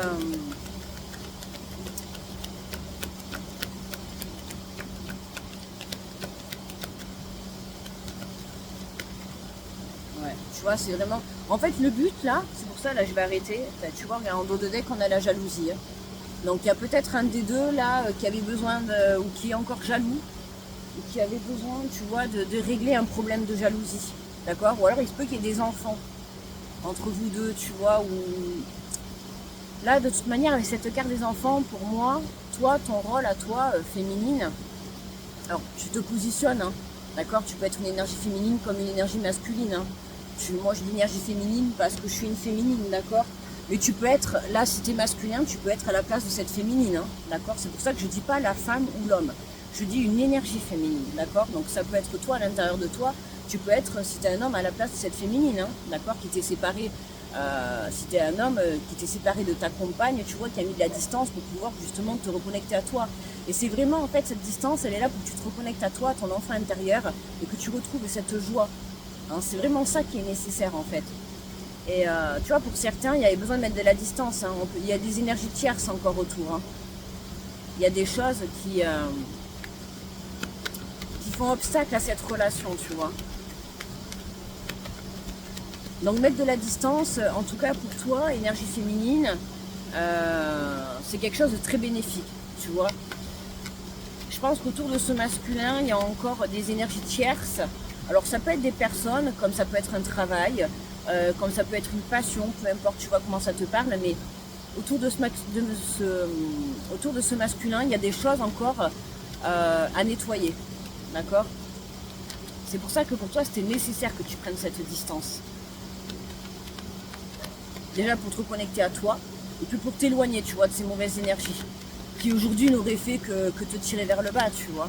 Ouais, tu vois, c'est vraiment... En fait, le but, là, c'est pour ça, là, je vais arrêter. Tu vois, en dos de deck, on a la jalousie. Hein. Donc, il y a peut-être un des deux, là, qui avait besoin de... ou qui est encore jaloux, ou qui avait besoin, tu vois, de régler un problème de jalousie. D'accord? Ou alors, il se peut qu'il y ait des enfants entre vous deux, tu vois, ou... Là, de toute manière, avec cette carte des enfants, pour moi, toi, ton rôle à toi, féminine, alors, tu te positionnes, hein, d'accord? Tu peux être une énergie féminine comme une énergie masculine, hein. Moi, je dis énergie féminine parce que je suis une féminine, d'accord? Mais tu peux être, là, si tu es masculin, tu peux être à la place de cette féminine, hein, d'accord? C'est pour ça que je dis pas la femme ou l'homme. Je dis une énergie féminine, d'accord? Donc, ça peut être toi à l'intérieur de toi. Tu peux être, si tu es un homme, à la place de cette féminine, hein, d'accord? Qui t'est séparé. Si tu es un homme qui t'est séparé de ta compagne, tu vois, qui a mis de la distance pour pouvoir justement te reconnecter à toi. Et c'est vraiment, en fait, cette distance, elle est là pour que tu te reconnectes à toi, à ton enfant intérieur, et que tu retrouves cette joie. Hein, c'est vraiment ça qui est nécessaire, en fait. Et tu vois, pour certains, il y avait besoin de mettre de la distance. Hein. Il y a des énergies tierces encore autour. Hein. Il y a des choses qui font obstacle à cette relation, tu vois. Donc mettre de la distance, en tout cas pour toi, énergie féminine, c'est quelque chose de très bénéfique, tu vois. Je pense qu'autour de ce masculin, il y a encore des énergies tierces. Alors ça peut être des personnes, comme ça peut être un travail, comme ça peut être une passion, peu importe, tu vois comment ça te parle, mais autour de ce masculin, il y a des choses encore à nettoyer, d'accord? C'est pour ça que pour toi, c'était nécessaire que tu prennes cette distance. Déjà pour te reconnecter à toi, et puis pour t'éloigner, tu vois, de ces mauvaises énergies, qui aujourd'hui n'auraient fait que te tirer vers le bas, tu vois.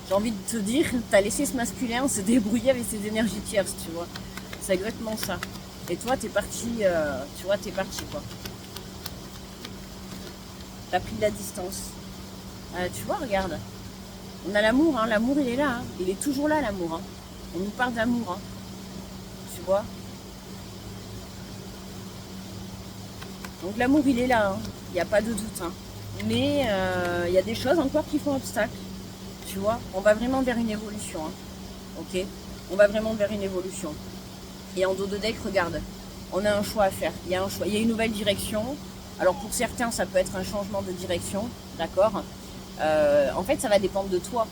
J'ai envie de te dire, t'as laissé ce masculin se débrouiller avec ses énergies tierces, tu vois. C'est exactement ça. Et toi, t'es parti, tu vois, t'es parti, quoi. T'as pris de la distance. Tu vois, regarde. On a l'amour, hein. L'amour, il est là. Hein. Il est toujours là, l'amour. Hein. On nous parle d'amour, hein. Tu vois. Donc l'amour, il est là, hein. Il n'y a pas de doute. Hein. Mais il y a des choses encore qui font obstacle. Tu vois, on va vraiment vers une évolution. Hein. Ok, on va vraiment vers une évolution. Et en dos de deck, regarde, on a un choix à faire. Il y a un choix, il y a une nouvelle direction. Alors pour certains, ça peut être un changement de direction, d'accord. En fait, ça va dépendre de toi.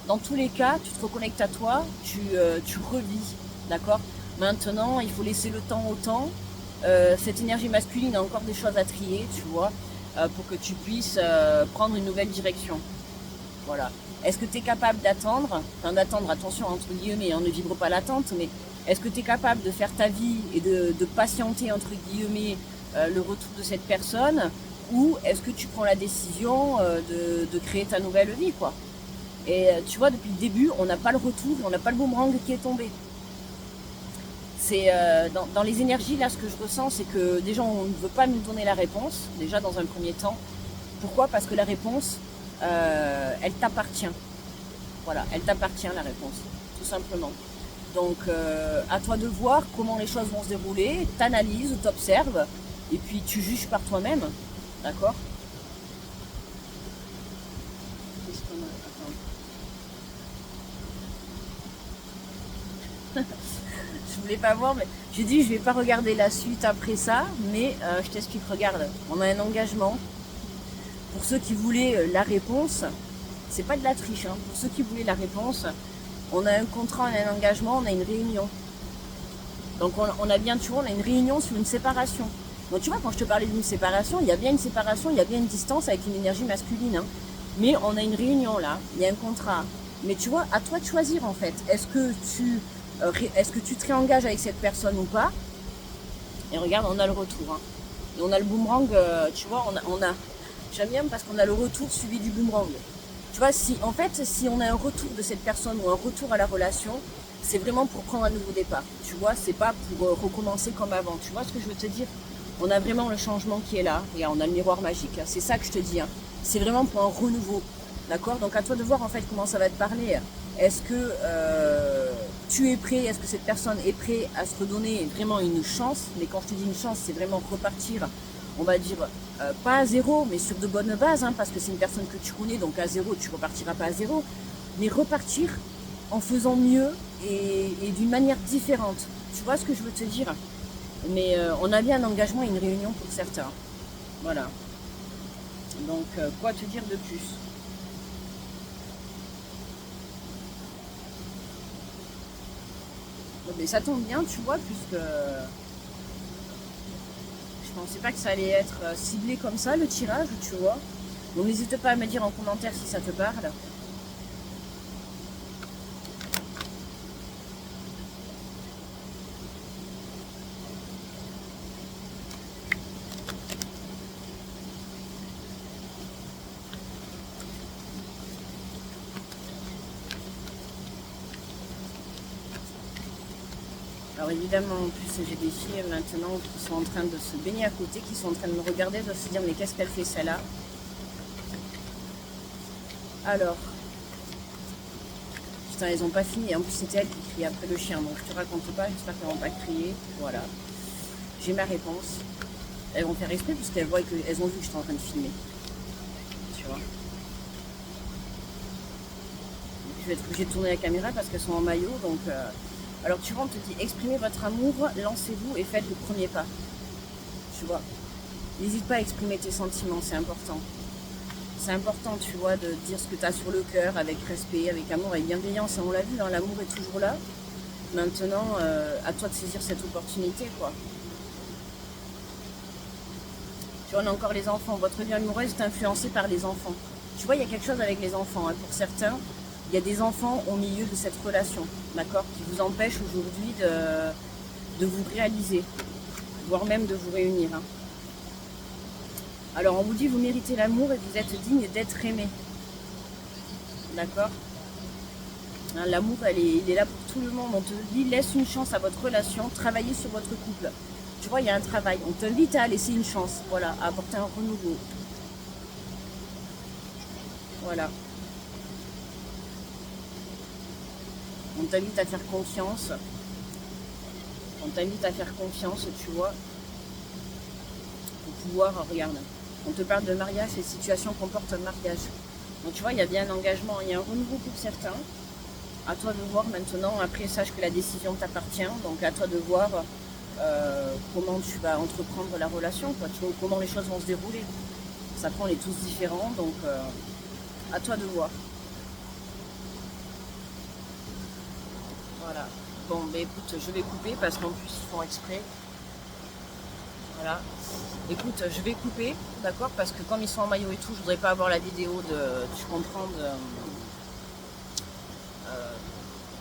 Dans tous les cas, tu te reconnectes à toi, tu revis, d'accord. Maintenant, il faut laisser le temps au temps. Cette énergie masculine a encore des choses à trier, tu vois, pour que tu puisses prendre une nouvelle direction. Voilà. Est-ce que tu es capable d'attendre, enfin d'attendre, attention, entre guillemets, on ne vibre pas l'attente, mais est-ce que tu es capable de faire ta vie et de patienter, entre guillemets, le retour de cette personne, ou est-ce que tu prends la décision de créer ta nouvelle vie, quoi. Et tu vois, depuis le début, on n'a pas le retour, on n'a pas le boomerang qui est tombé. C'est dans les énergies, là, ce que je ressens, c'est que déjà, on ne veut pas nous donner la réponse, déjà dans un premier temps. Pourquoi? Parce que la réponse, elle t'appartient. Voilà, elle t'appartient, la réponse, tout simplement. Donc, à toi de voir comment les choses vont se dérouler, t'analyses, t'observes, et puis tu juges par toi-même, d'accord? Qu'est-ce qu'on a? Attends. Je voulais pas voir, mais j'ai dit je vais pas regarder la suite après ça, mais je t'explique, regarde, on a un engagement. Pour ceux qui voulaient la réponse, c'est pas de la triche, hein. Pour ceux qui voulaient la réponse, on a un contrat, on a un engagement, on a une réunion. Donc on a bien, tu vois, on a une réunion sur une séparation. Donc tu vois, quand je te parlais d'une séparation, il y a bien une séparation, il y a bien une distance avec une énergie masculine. Hein. Mais on a une réunion là, il y a un contrat. Mais tu vois, à toi de choisir en fait. Est-ce que tu te réengages avec cette personne ou pas? Et regarde, on a le retour. Hein. Et on a le boomerang, tu vois, j'aime bien parce qu'on a le retour suivi du boomerang. Tu vois, si on a un retour de cette personne ou un retour à la relation, c'est vraiment pour prendre un nouveau départ. Tu vois, c'est pas pour recommencer comme avant. Tu vois ce que je veux te dire? On a vraiment le changement qui est là. Regarde, on a le miroir magique. C'est ça que je te dis. Hein. C'est vraiment pour un renouveau. D'accord? Donc à toi de voir en fait comment ça va te parler. Est-ce que tu es prêt? Est-ce que cette personne est prête à se redonner vraiment une chance? Mais quand je te dis une chance, c'est vraiment repartir, on va dire, pas à zéro, mais sur de bonnes bases, hein, parce que c'est une personne que tu connais, donc à zéro, tu repartiras pas à zéro. Mais repartir en faisant mieux et d'une manière différente. Tu vois ce que je veux te dire? Mais on a bien un engagement et une réunion pour certains. Voilà. Donc, quoi te dire de plus? Mais ça tombe bien, tu vois, puisque je pensais pas que ça allait être ciblé comme ça, le tirage, tu vois. Donc n'hésite pas à me dire en commentaire si ça te parle. Alors évidemment, en plus j'ai des filles maintenant qui sont en train de se baigner à côté, qui sont en train de me regarder, de se dire mais qu'est-ce qu'elle fait celle-là? Alors, putain, elles ont pas fini. En plus c'était elle qui criait après le chien, donc je te raconte pas, j'espère qu'elles vont pas crier. Voilà, j'ai ma réponse. Elles vont faire exprès puisqu'elles voient qu'elles ont vu que j'étais en train de filmer. Tu vois. Je vais être obligée de tourner la caméra parce qu'elles sont en maillot, donc... Alors tu vois, on te dit exprimez votre amour, lancez-vous et faites le premier pas. Tu vois. N'hésite pas à exprimer tes sentiments, c'est important. C'est important, tu vois, de dire ce que tu as sur le cœur avec respect, avec amour, avec bienveillance. Et on l'a vu, hein, l'amour est toujours là. Maintenant, à toi de saisir cette opportunité, quoi. Tu vois, on a encore les enfants. Votre vie amoureuse est influencée par les enfants. Tu vois, il y a quelque chose avec les enfants. Hein. Pour certains, il y a des enfants au milieu de cette relation, d'accord, qui vous empêchent aujourd'hui de vous réaliser, voire même de vous réunir. Hein. Alors, on vous dit, vous méritez l'amour et vous êtes digne d'être aimé. D'accord? Hein, l'amour, il est là pour tout le monde. On te dit, laisse une chance à votre relation, travaillez sur votre couple. Tu vois, il y a un travail. On t'invite à laisser une chance, voilà, à apporter un renouveau. Voilà. On t'invite à faire confiance. On t'invite à faire confiance, tu vois. pouvoir, regarde, on te parle de mariage, ces situations comportent un mariage. Donc tu vois, il y a bien un engagement, il y a un renouveau pour certains. À toi de voir maintenant, après sache que la décision t'appartient, donc à toi de voir comment tu vas entreprendre la relation, quoi, tu vois, comment les choses vont se dérouler. Ça prend, on est tous différents, donc à toi de voir. Voilà. Bon, mais écoute, je vais couper parce qu'en plus ils font exprès. Voilà. Écoute, je vais couper, d'accord, parce que comme ils sont en maillot et tout, je voudrais pas avoir la vidéo tu comprends,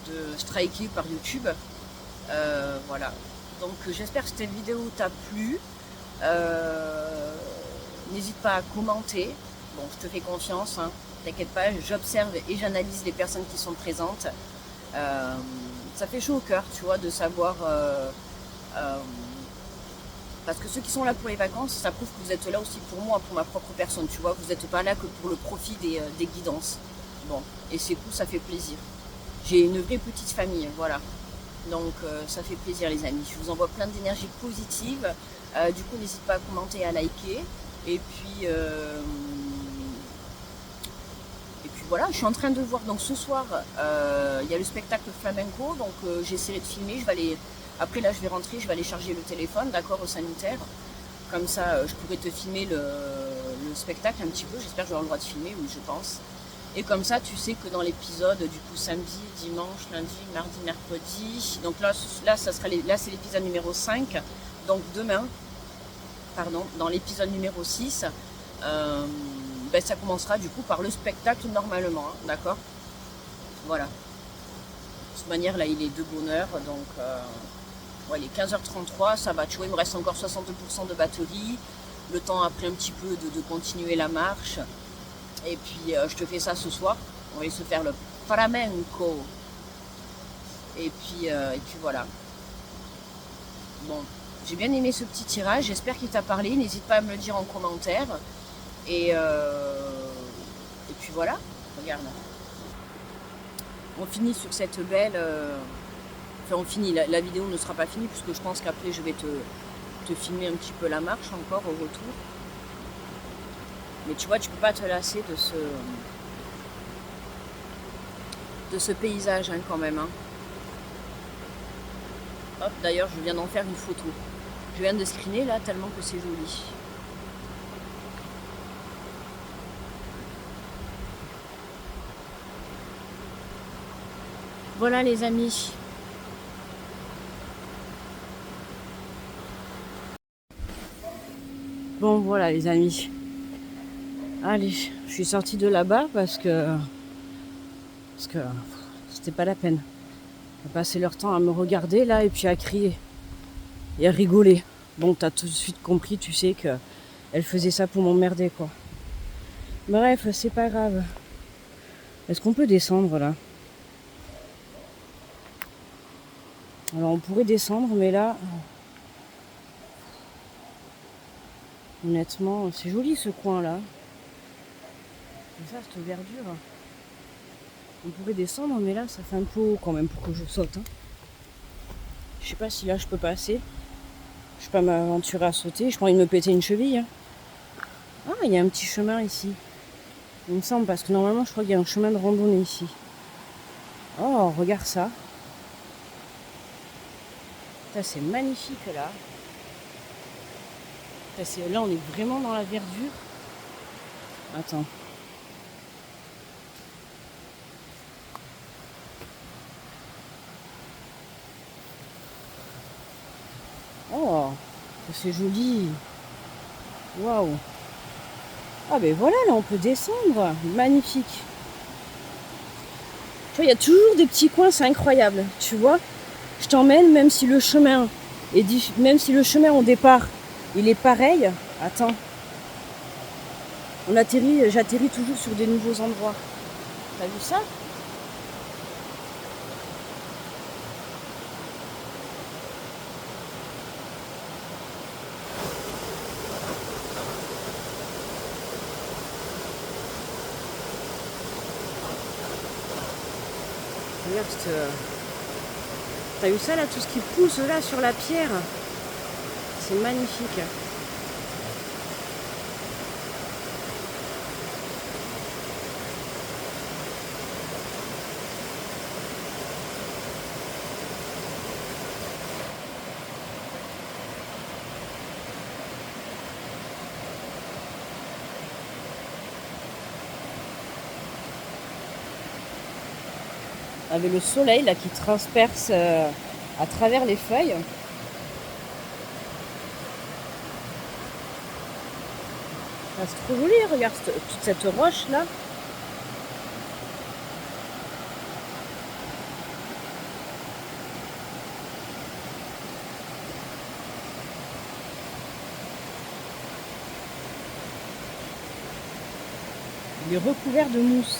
de striker par YouTube. Voilà. Donc j'espère que cette vidéo t'a plu. N'hésite pas à commenter. Bon, je te fais confiance, hein. T'inquiète pas, j'observe et j'analyse les personnes qui sont présentes. Ça fait chaud au cœur, tu vois, de savoir... parce que ceux qui sont là pour les vacances, ça prouve que vous êtes là aussi pour moi, pour ma propre personne, tu vois. Vous n'êtes pas là que pour le profit des guidances. Bon, et c'est cool, ça fait plaisir. J'ai une vraie petite famille, voilà. Donc ça fait plaisir les amis. Je vous envoie plein d'énergie positive. Du coup, n'hésite pas à commenter, à liker. Et puis voilà, je suis en train de voir. Donc ce soir, il y a le spectacle flamenco. Donc j'essaierai de filmer. Je vais aller... Après là, je vais rentrer, je vais aller charger le téléphone, d'accord, au sanitaire. Comme ça, je pourrais te filmer le spectacle un petit peu. J'espère que j'aurai le droit de filmer, oui, je pense. Et comme ça, tu sais que dans l'épisode, du coup, samedi, dimanche, lundi, mardi, mercredi, donc là ça sera là c'est l'épisode numéro 5. Donc demain, pardon, dans l'épisode numéro 6, ben, ça commencera du coup par le spectacle normalement, hein, d'accord. Voilà. De toute manière, là, il est de bonne heure, donc ouais, il est 15h33, ça va, tu vois, il me reste encore 60% de batterie. Le temps après un petit peu de continuer la marche. Et puis je te fais ça ce soir. On va se faire le flamenco. Et puis voilà. Bon, j'ai bien aimé ce petit tirage. J'espère qu'il t'a parlé. N'hésite pas à me le dire en commentaire. Et puis voilà. Regarde. On finit sur cette belle... Enfin, on finit. La vidéo ne sera pas finie puisque je pense qu'après je vais te filmer un petit peu la marche encore au retour. Mais tu vois, tu peux pas te lasser de ce paysage, hein, quand même. Hein. Hop, d'ailleurs, je viens d'en faire une photo. Je viens de screener là, tellement que c'est joli. Voilà les amis. Bon, voilà les amis. Allez, je suis sortie de là-bas parce que c'était pas la peine. Ils passaient leur temps à me regarder là et puis à crier et à rigoler. Bon, t'as tout de suite compris, tu sais que elle faisait ça pour m'emmerder, quoi. Bref, c'est pas grave. Est-ce qu'on peut descendre là? Alors on pourrait descendre, mais là, honnêtement, c'est joli ce coin là. C'est ça, cette verdure. On pourrait descendre, mais là, ça fait un peu haut quand même pour que je saute. Hein. Je sais pas si là je peux passer. Je peux pas m'aventurer à sauter. Je pas envie de me péter une cheville. Hein. Ah, il y a un petit chemin ici. Il me semble, parce que normalement, je crois qu'il y a un chemin de randonnée ici. Oh, regarde ça. Ça, c'est magnifique là. Ça, là, on est vraiment dans la verdure. Attends. Oh, c'est joli. Waouh. Ah ben voilà, là on peut descendre. Magnifique. Tu vois, il y a toujours des petits coins, c'est incroyable. Tu vois, je t'emmène même si le chemin même si le chemin au départ, il est pareil. Attends. J'atterris toujours sur des nouveaux endroits. T'as vu ça? Regarde, t'as vu ça là, tout ce qui pousse là sur la pierre? C'est magnifique. Avec le soleil là qui transperce à travers les feuilles. Ah, c'est trop joli, regarde toute cette roche là. Il est recouvert de mousse.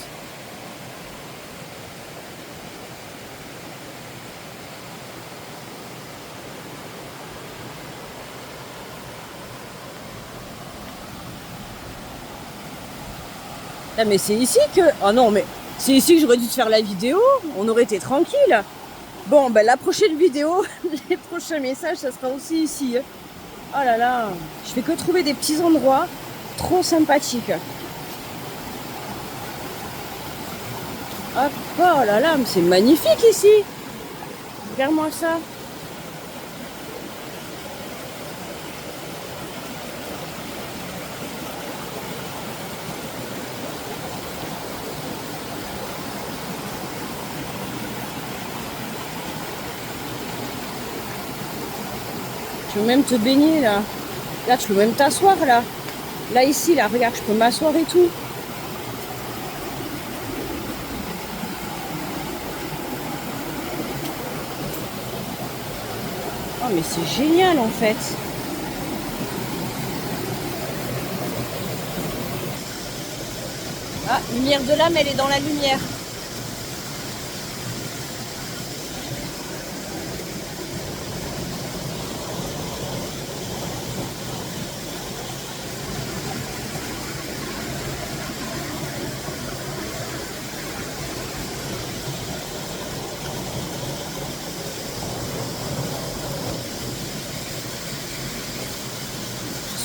Ah mais c'est ici que... Ah non mais c'est ici que j'aurais dû te faire la vidéo. On aurait été tranquille. Bon ben la prochaine vidéo, les prochains messages, ça sera aussi ici. Oh là là, je fais que trouver des petits endroits trop sympathiques. Hop, oh là là, mais c'est magnifique ici. Regarde-moi ça. Tu peux même te baigner là. Là, tu peux même t'asseoir là. Là, ici, là, regarde, je peux m'asseoir et tout. Oh, mais c'est génial en fait. Ah, lumière de l'âme, elle est dans la lumière.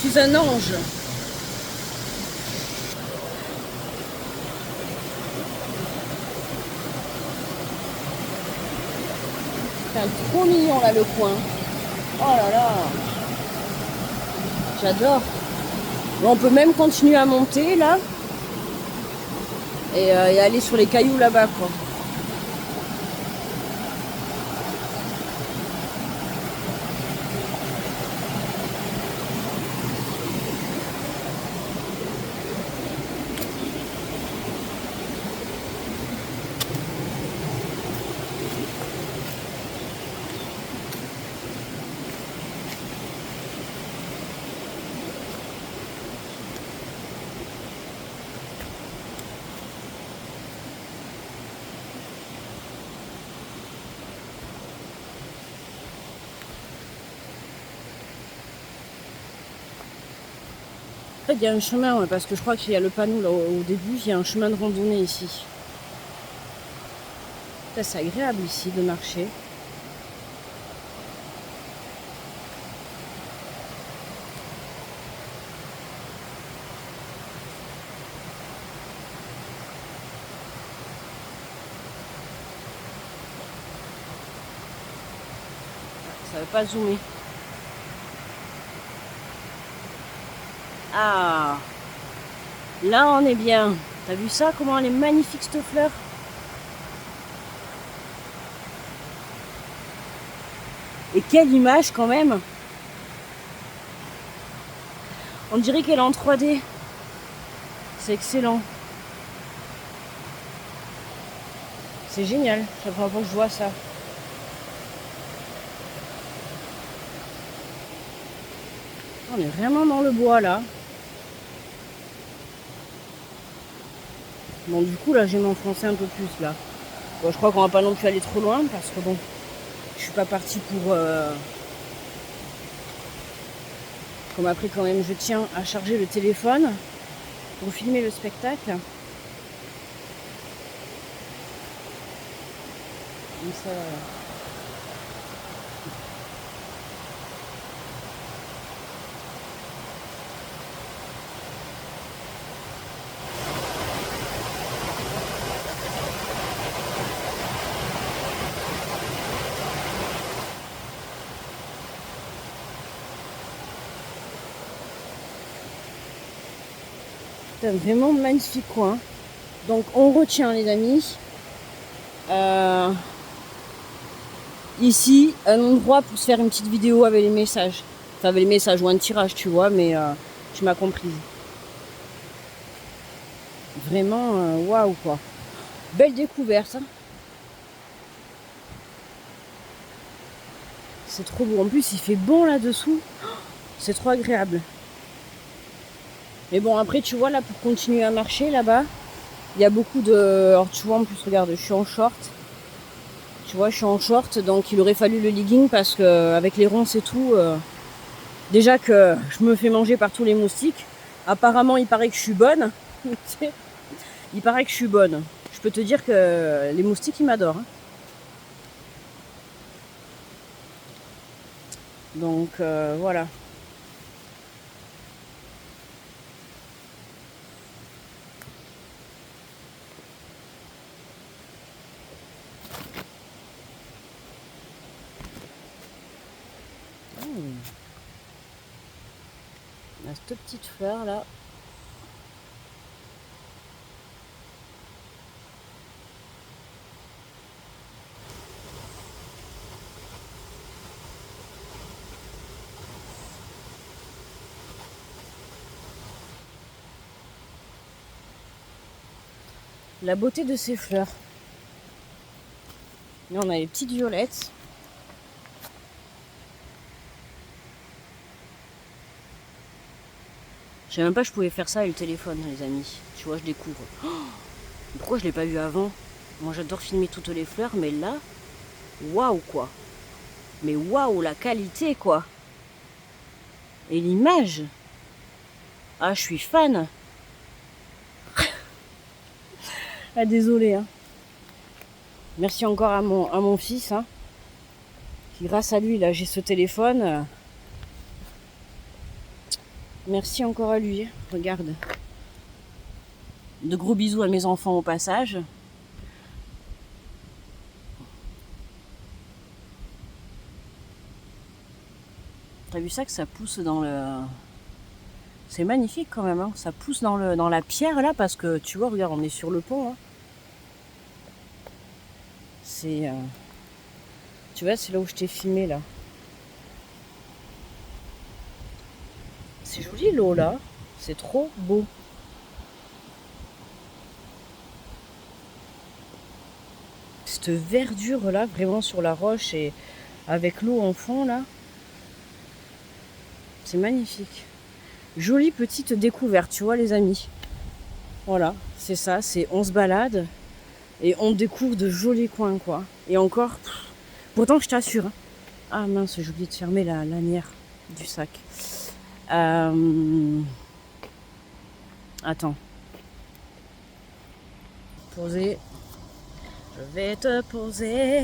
Je suis un ange. C'est trop mignon là le coin. Oh là là. J'adore. On peut même continuer à monter là. Et aller sur les cailloux là-bas quoi. En fait, il y a un chemin, ouais, parce que je crois qu'il y a le panneau là au début, il y a un chemin de randonnée ici. C'est agréable ici de marcher. Ça veut pas zoomer. Ah, là on est bien. T'as vu ça? Comment elle est magnifique cette fleur? Et quelle image quand même! On dirait qu'elle est en 3D. C'est excellent. C'est génial. C'est la première fois que je vois ça. On est vraiment dans le bois là. Bon du coup là je vais m'enfoncer un peu plus là. Bon, je crois qu'on va pas non plus aller trop loin parce que bon, je suis pas partie pour... Comme après quand même je tiens à charger le téléphone pour filmer le spectacle. Comme ça, c'est un vraiment magnifique coin. Donc on retient les amis. Ici, un endroit pour se faire une petite vidéo avec les messages. Enfin, avec les messages ou un tirage, tu vois, mais tu m'as comprise. Vraiment, waouh, quoi. Belle découverte. Hein. C'est trop beau. En plus, il fait bon là-dessous. C'est trop agréable. Mais bon, après, tu vois, là, pour continuer à marcher, là-bas, il y a beaucoup de... Alors, tu vois, en plus, regarde, je suis en short. Tu vois, je suis en short, donc il aurait fallu le legging parce que avec les ronces et tout... Déjà que je me fais manger par tous les moustiques. Apparemment, il paraît que je suis bonne. Il paraît que je suis bonne. Je peux te dire que les moustiques, ils m'adorent. Hein. Donc, voilà. On a cette petite fleur là. La beauté de ces fleurs. Là, on a les petites violettes. Je savais même pas que je pouvais faire ça avec le téléphone, les amis. Tu vois, je découvre. Oh, pourquoi je l'ai pas vu avant? Moi, j'adore filmer toutes les fleurs, mais là, waouh, quoi. Mais waouh, la qualité, quoi. Et l'image. Ah, je suis fan. Ah, désolé. Hein. Merci encore à mon fils, hein, qui grâce à lui, là, j'ai ce téléphone. Merci encore à lui. Regarde. De gros bisous à mes enfants au passage. T'as vu ça que ça pousse dans le... C'est magnifique quand même, hein. Ça pousse dans la pierre là parce que tu vois, regarde, on est sur le pont. Hein. C'est... Tu vois, c'est là où je t'ai filmé là. C'est joli l'eau là. C'est trop beau. Cette verdure là, vraiment sur la roche et avec l'eau en fond là. C'est magnifique. Jolie petite découverte, tu vois les amis. Voilà, c'est ça, c'est on se balade et on découvre de jolis coins quoi. Et encore, pourtant je t'assure. Hein. Ah mince, j'ai oublié de fermer la lanière du sac. Attends. Poser. Je vais te poser.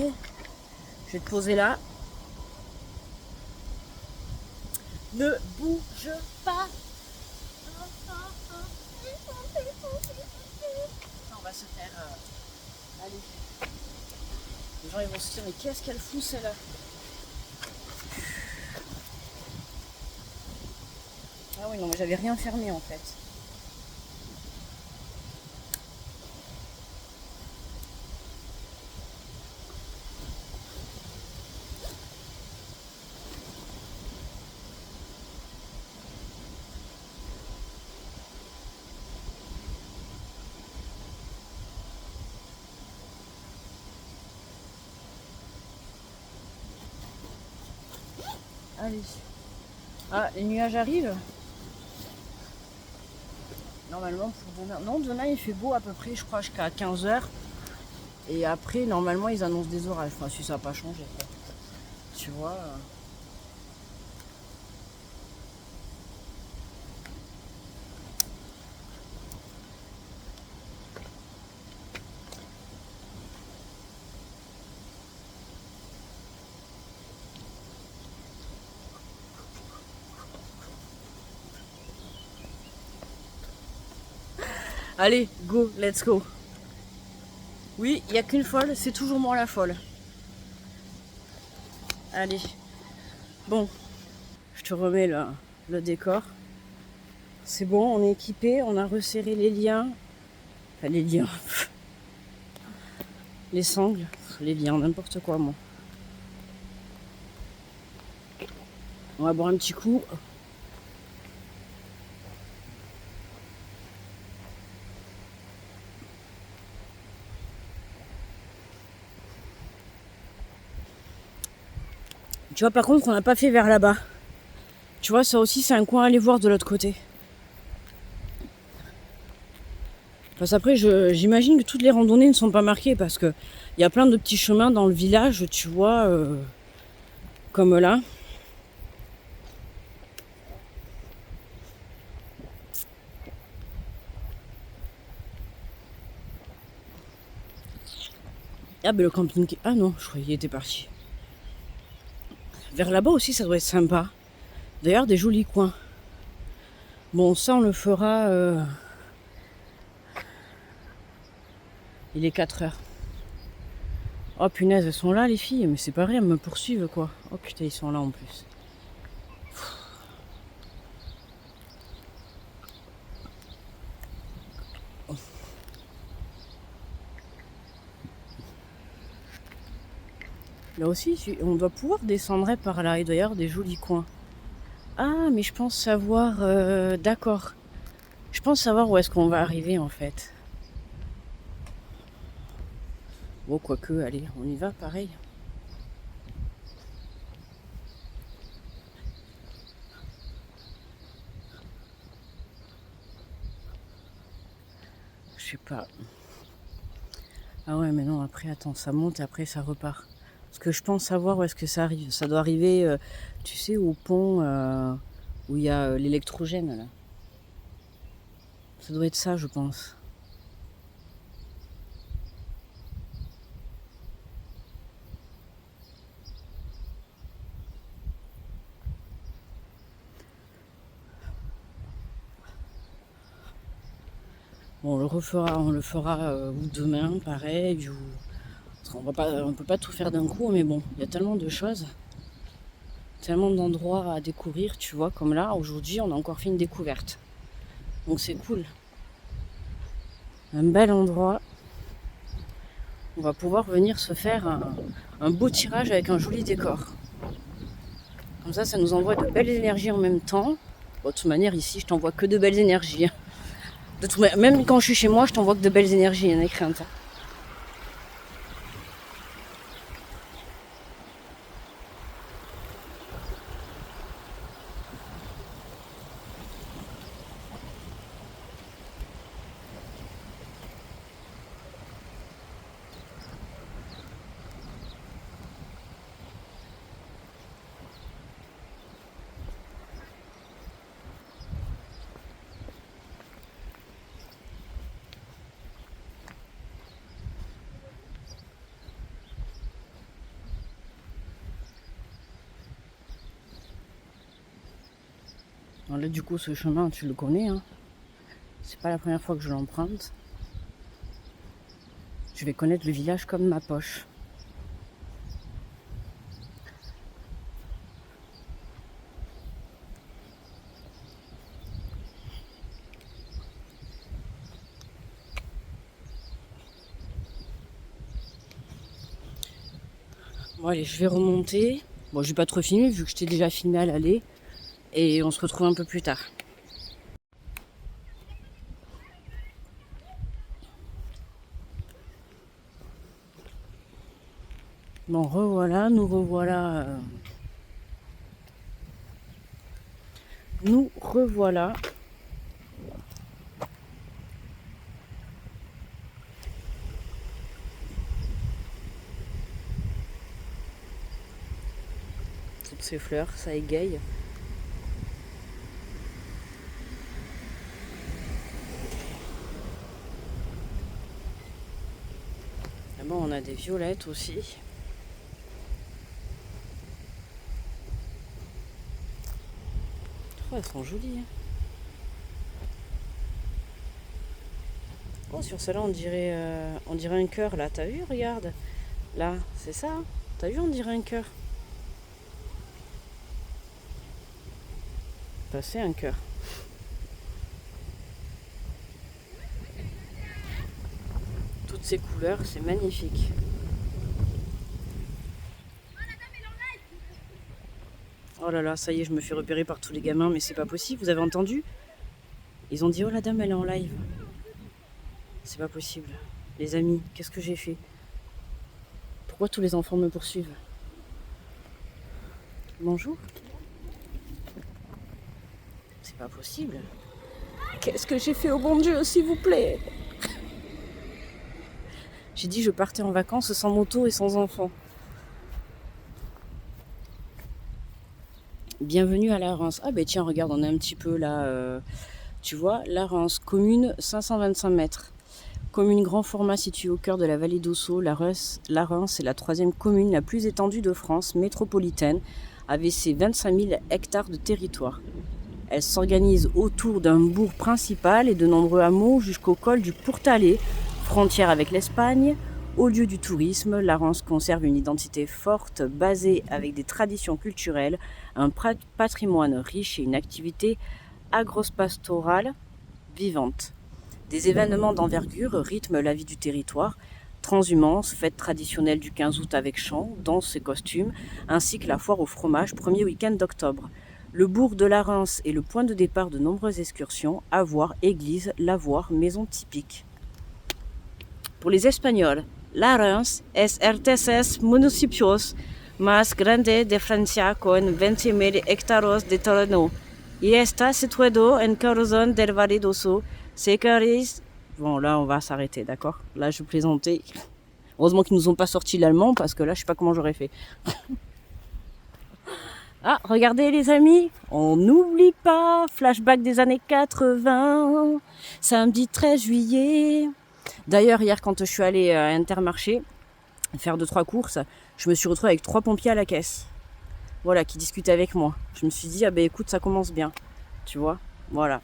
Je vais te poser là. Ne bouge pas. On va se faire... Allez. Les gens ils vont se dire mais qu'est-ce qu'elle fout celle-là? Ah oui non mais j'avais rien fermé en fait. Allez. Ah, les nuages arrivent. Normalement pour demain. Non, demain il fait beau à peu près, je crois, jusqu'à 15h. Et après, normalement, ils annoncent des orages. Enfin, si ça n'a pas changé. Quoi. Tu vois. Allez, go, let's go. Oui, il n'y a qu'une folle, c'est toujours moi la folle. Allez. Bon, je te remets le décor. C'est bon, on est équipé, on a resserré les liens. Enfin, les liens. les sangles, les liens, n'importe quoi, moi. On va boire un petit coup. Tu vois, par contre, on n'a pas fait vers là-bas. Tu vois, ça aussi, c'est un coin à aller voir de l'autre côté. Parce après, j'imagine que toutes les randonnées ne sont pas marquées parce que il y a plein de petits chemins dans le village, tu vois, comme là. Ah, ben le camping. Ah non, je croyais qu'il était parti. Vers là-bas aussi, ça doit être sympa. D'ailleurs, des jolis coins. Bon, ça, on le fera. Il est 4 heures. Oh punaise, elles sont là, les filles. Mais c'est pas vrai, elles me poursuivent, quoi. Oh putain, ils sont là en plus. Là aussi, on doit pouvoir descendre par là. Il doit y avoir des jolis coins. Ah, mais je pense savoir... D'accord. Je pense savoir où est-ce qu'on va arriver, en fait. Bon, quoique, allez, on y va, pareil. Je sais pas. Ah ouais, mais non, après, attends, ça monte et après, ça repart. Parce que je pense savoir où est-ce que ça arrive. Ça doit arriver, tu sais, au pont où il y a l'électrogène, là. Ça doit être ça, je pense. Bon, on le fera ou demain, pareil, ou... Parce on peut pas tout faire d'un coup, mais bon, il y a tellement de choses, tellement d'endroits à découvrir, tu vois, comme là, aujourd'hui, on a encore fait une découverte. Donc c'est cool. Un bel endroit. On va pouvoir venir se faire un beau tirage avec un joli décor. Comme ça nous envoie de belles énergies en même temps. Bon, de toute manière, ici, je t'envoie que de belles énergies. Même quand je suis chez moi, je t'envoie que de belles énergies, il y en a crainte. Alors là, du coup, ce chemin, tu le connais, hein. C'est pas la première fois que je l'emprunte. Je vais connaître le village comme ma poche. Bon, allez, je vais remonter. Bon, je vais pas trop filmer vu que je t'ai déjà filmé à l'aller. Et on se retrouve un peu plus tard. Bon, revoilà, nous revoilà. Nous revoilà. Toutes ces fleurs, ça égaye. Là-bas, on a des violettes aussi. Oh, elles sont jolies. Hein. Oh, sur celle-là, on dirait un cœur. Là, t'as vu? Regarde. Là, c'est ça. Hein. T'as vu? On dirait un cœur. Bah, c'est un cœur. toutes ces couleurs, c'est magnifique. Oh là là, ça y est, je me fais repérer par tous les gamins, mais c'est pas possible, vous avez entendu? Ils ont dit, oh la dame, elle est en live. C'est pas possible. Les amis, qu'est-ce que j'ai fait? Pourquoi tous les enfants me poursuivent? Bonjour. C'est pas possible. Qu'est-ce que j'ai fait au bon Dieu, s'il vous plaît? J'ai dit je partais en vacances sans moto et sans enfants. Bienvenue à la Reims. Ah ben tiens, regarde, on est un petit peu là. Tu vois, la Reims, commune 525 mètres. Commune grand format située au cœur de la vallée d'Ossau. La Reims est la 3e commune la plus étendue de France métropolitaine, avec ses 25 000 hectares de territoire. Elle s'organise autour d'un bourg principal et de nombreux hameaux jusqu'au col du Pourtalais, frontière avec l'Espagne. Au lieu du tourisme, la Reims conserve une identité forte basée avec des traditions culturelles, un patrimoine riche et une activité agropastorale vivante. Des événements d'envergure rythment la vie du territoire. Transhumance, fête traditionnelle du 15 août avec chants, danse et costumes, ainsi que la foire au fromage, premier week-end d'octobre. Le bourg de la Reims est le point de départ de nombreuses excursions, avoirs, églises, lavoirs, maisons typiques. Pour les Espagnols, la Reims es el tercer municipio más grande de Francia con 20.000 hectares de terreno y está situado en corazón del Valle d'Ossau. Bon, là, on va s'arrêter, d'accord? Là, je plaisantais. Heureusement qu'ils nous ont pas sorti l'allemand, parce que là, je sais pas comment j'aurais fait. Ah, regardez les amis, on n'oublie pas, flashback des années 80, samedi 13 juillet. D'ailleurs, hier, quand je suis allée à Intermarché faire 2-3 courses, je me suis retrouvée avec 3 pompiers à la caisse. Voilà, qui discutaient avec moi. Je me suis dit, ah ben écoute, ça commence bien. Tu vois, voilà.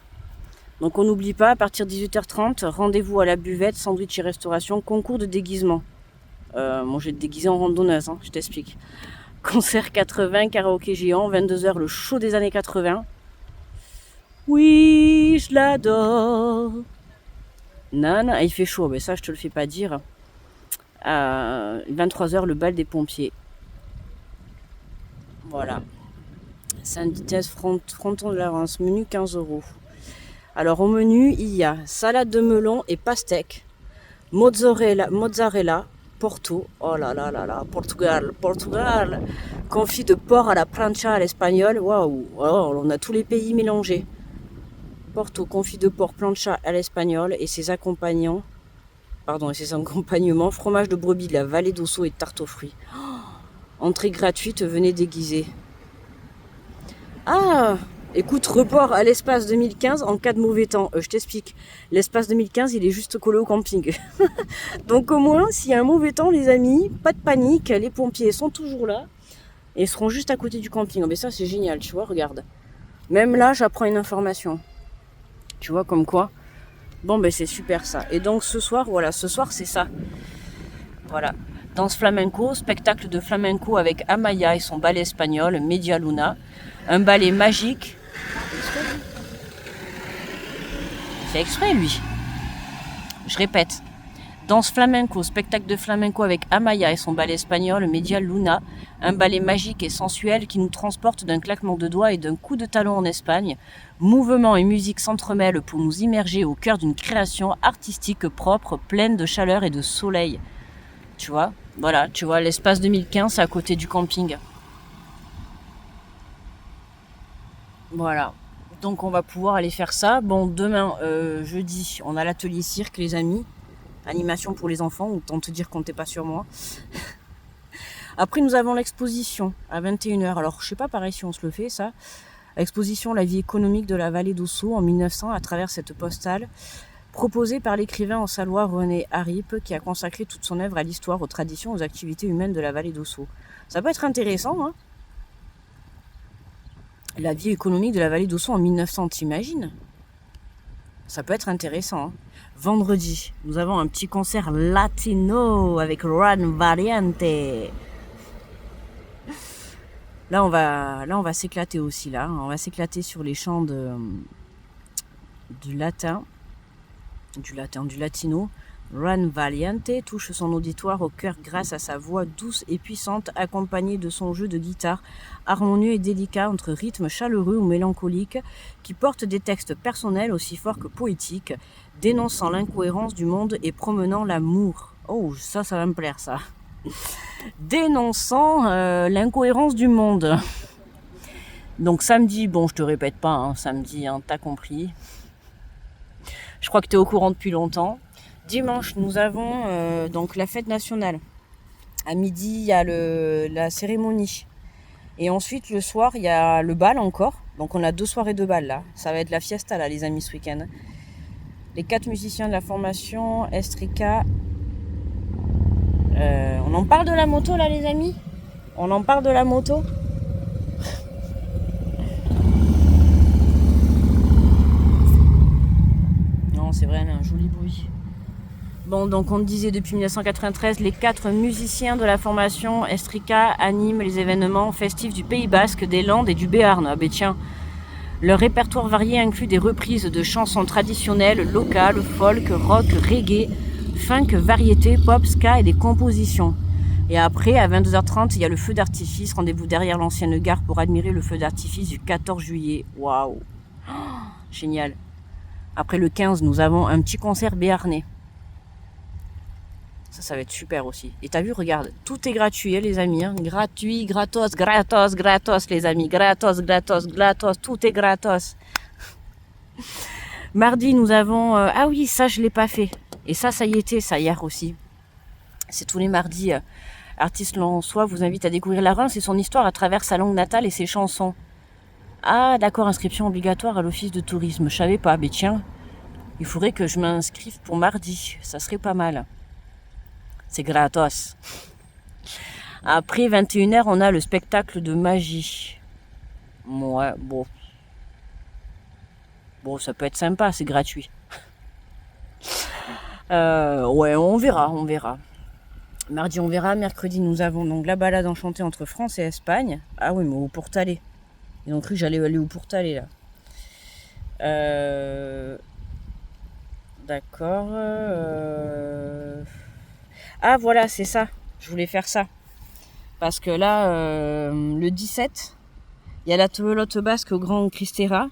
Donc on n'oublie pas, à partir de 18h30, rendez-vous à la buvette, sandwich et restauration, concours de déguisement. Moi, je vais te déguiser en randonneuse, hein, je t'explique. Concert 80, karaoké géant, 22h, le show des années 80. Oui, je l'adore. Nana, il fait chaud, mais ça, je te le fais pas dire. 23h, le bal des pompiers. Voilà. Saint-Vitesse, fronton de la Reims, menu 15 €. Alors au menu, il y a salade de melon et pastèque, mozzarella, Porto, oh là là là là, Portugal, confit de porc à la plancha à l'espagnol, waouh, oh, on a tous les pays mélangés. Porto, confit de porc plancha à l'espagnol et ses accompagnements, fromage de brebis de la vallée d'Ossau et tarte aux fruits. Oh, entrée gratuite, venez déguiser. Ah, écoute, report à l'espace 2015 en cas de mauvais temps. Je t'explique. L'espace 2015, il est juste collé au camping. Donc au moins, s'il y a un mauvais temps, les amis, pas de panique. Les pompiers sont toujours là et seront juste à côté du camping. Mais ça, c'est génial, tu vois, regarde. Même là, j'apprends une information. Tu vois, comme quoi. Bon, ben c'est super ça. Et donc ce soir, c'est ça. Voilà. Danse flamenco, spectacle de flamenco avec Amaya et son ballet espagnol, Media Luna. Un ballet magique. Il fait exprès, lui. Je répète. Danse flamenco, spectacle de flamenco avec Amaya et son ballet espagnol, Media Luna. Un ballet magique et sensuel qui nous transporte d'un claquement de doigts et d'un coup de talon en Espagne. Mouvement et musique s'entremêlent pour nous immerger au cœur d'une création artistique propre, pleine de chaleur et de soleil. Tu vois, voilà, l'espace 2015, c'est à côté du camping. Voilà, donc on va pouvoir aller faire ça. Bon, demain, jeudi, on a l'atelier cirque, les amis. Animation pour les enfants, autant te dire qu'on n'était pas sur moi. Après, nous avons l'exposition à 21h. Alors, je sais pas pareil si on se le fait, ça. Exposition La vie économique de la vallée d'Ossau en 1900 à travers cette postale, proposée par l'écrivain ansalois René Harip, qui a consacré toute son œuvre à l'histoire, aux traditions, aux activités humaines de la vallée d'Ossau. Ça peut être intéressant, hein. La vie économique de la vallée d'Ossau en 1900, t'imagines? Ça peut être intéressant, hein. Vendredi, nous avons un petit concert latino avec Juan Variante. Là, on va s'éclater aussi, là. On va s'éclater sur les chants du latino, Juan Valiente touche son auditoire au cœur grâce à sa voix douce et puissante, accompagnée de son jeu de guitare harmonieux et délicat entre rythmes chaleureux ou mélancoliques, qui porte des textes personnels aussi forts que poétiques, dénonçant l'incohérence du monde et promenant l'amour. Oh, ça va me plaire, ça. Dénonçant l'incohérence du monde. Donc samedi, bon, je te répète pas, hein, samedi, hein, t'as compris. Je crois que t'es au courant depuis longtemps. Dimanche, nous avons donc la fête nationale. À midi, il y a la cérémonie. Et ensuite, le soir, il y a le bal encore. Donc on a 2 soirées de bal là. Ça va être la fiesta là, les amis, ce week-end. Les 4 musiciens de la formation Estrica. On en parle de la moto là, les amis? On en parle de la moto? Non, c'est vrai, elle a un joli bruit. Bon, donc on disait depuis 1993, les 4 musiciens de la formation Estrica animent les événements festifs du Pays Basque, des Landes et du Béarn. Ah ben tiens, leur répertoire varié inclut des reprises de chansons traditionnelles, locales, folk, rock, reggae, funk, variété, pop, ska et des compositions. Et après, à 22h30, il y a le feu d'artifice. Rendez-vous derrière l'ancienne gare pour admirer le feu d'artifice du 14 juillet. Waouh, génial. Après le 15, nous avons un petit concert béarnais. Ça va être super aussi. Et t'as vu, regarde, tout est gratuit, hein, les amis. Hein. Gratuit, gratos, gratos, gratos, les amis. Gratos, gratos, gratos, tout est gratos. Mardi, nous avons... ah oui, ça, je ne l'ai pas fait. Et ça y était, ça, hier aussi. C'est tous les mardis. Artiste Lensois vous invite à découvrir la Reims et son histoire à travers sa langue natale et ses chansons. Ah, d'accord, inscription obligatoire à l'office de tourisme. Je savais pas, mais tiens, il faudrait que je m'inscrive pour mardi. Ça serait pas mal. C'est gratos. Après 21h, on a le spectacle de magie. Ouais, bon. Bon, ça peut être sympa, c'est gratuit. Ouais, on verra. Mardi, on verra. Mercredi, nous avons donc la balade enchantée entre France et Espagne. Ah oui, mais au Portalet. Ils ont cru que j'allais aller au Portalet, là. D'accord. Ah voilà, c'est ça. Je voulais faire ça. Parce que là, le 17, il y a la Tevelotte basque au Grand Cristera.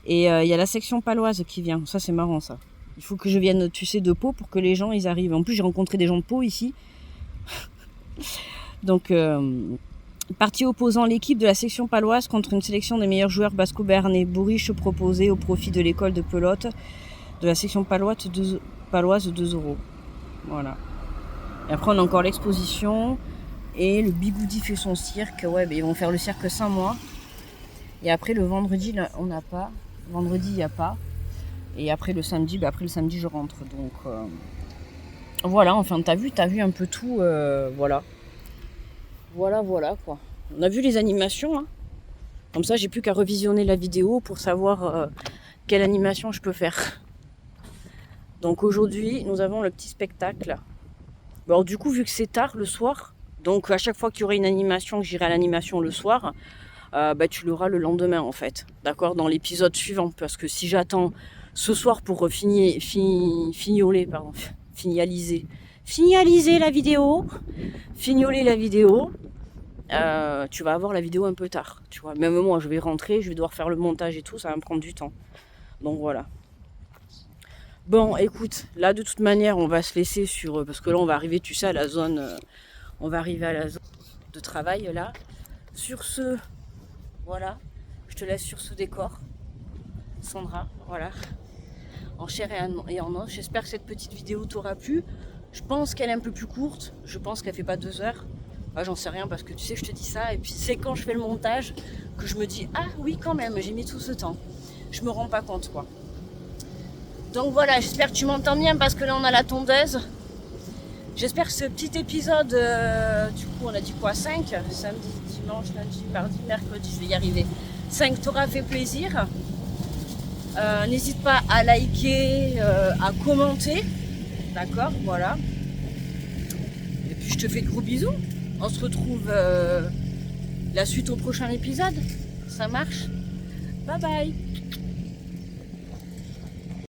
Et il y a la section paloise qui vient. Ça, c'est marrant, ça. Il faut que je vienne, tu sais, de Pau pour que les gens, ils arrivent. En plus, j'ai rencontré des gens de Pau ici. Donc, partie opposant l'équipe de la section paloise contre une sélection des meilleurs joueurs basco-béarnais. Bourriche proposé au profit de l'école de pelote de la section paloise 2 €. Voilà. Et après, on a encore l'exposition. Et le Bigoudi fait son cirque. Ouais, ils vont faire le cirque sans moi. Et après, le vendredi, là, on n'a pas. Vendredi, il n'y a pas. Et après, le samedi, je rentre. Donc, voilà. Enfin, t'as vu un peu tout. Voilà. Voilà, quoi. On a vu les animations. Hein. Comme ça, j'ai plus qu'à revisionner la vidéo pour savoir quelle animation je peux faire. Donc, aujourd'hui, nous avons le petit spectacle. Alors, du coup, vu que c'est tard le soir, donc à chaque fois qu'il y aurait une animation, que j'irai à l'animation le soir, tu l'auras le lendemain en fait, d'accord, dans l'épisode suivant, parce que si j'attends ce soir pour finaliser la vidéo, tu vas avoir la vidéo un peu tard, tu vois. Même moi, je vais rentrer, je vais devoir faire le montage et tout, ça va me prendre du temps. Donc voilà. Bon, écoute, là de toute manière, on va se laisser sur... Parce que là, on va arriver, tu sais, à la zone... on va arriver à la zone de travail, là. Sur ce, voilà, je te laisse sur ce décor. Sandra, voilà. En chair et en os. J'espère que cette petite vidéo t'aura plu. Je pense qu'elle est un peu plus courte. Je pense qu'elle fait pas 2 heures. J'en sais rien parce que tu sais, je te dis ça. Et puis c'est quand je fais le montage que je me dis, ah oui, quand même, j'ai mis tout ce temps. Je me rends pas compte, quoi. Donc voilà, j'espère que tu m'entends bien parce que là on a la tondeuse. J'espère que ce petit épisode, du coup on a dit quoi, 5, samedi, dimanche, lundi, mardi, mercredi, je vais y arriver. 5 t'aura fait plaisir. N'hésite pas à liker, à commenter. D'accord, voilà. Et puis je te fais de gros bisous. On se retrouve la suite au prochain épisode. Ça marche. Bye bye.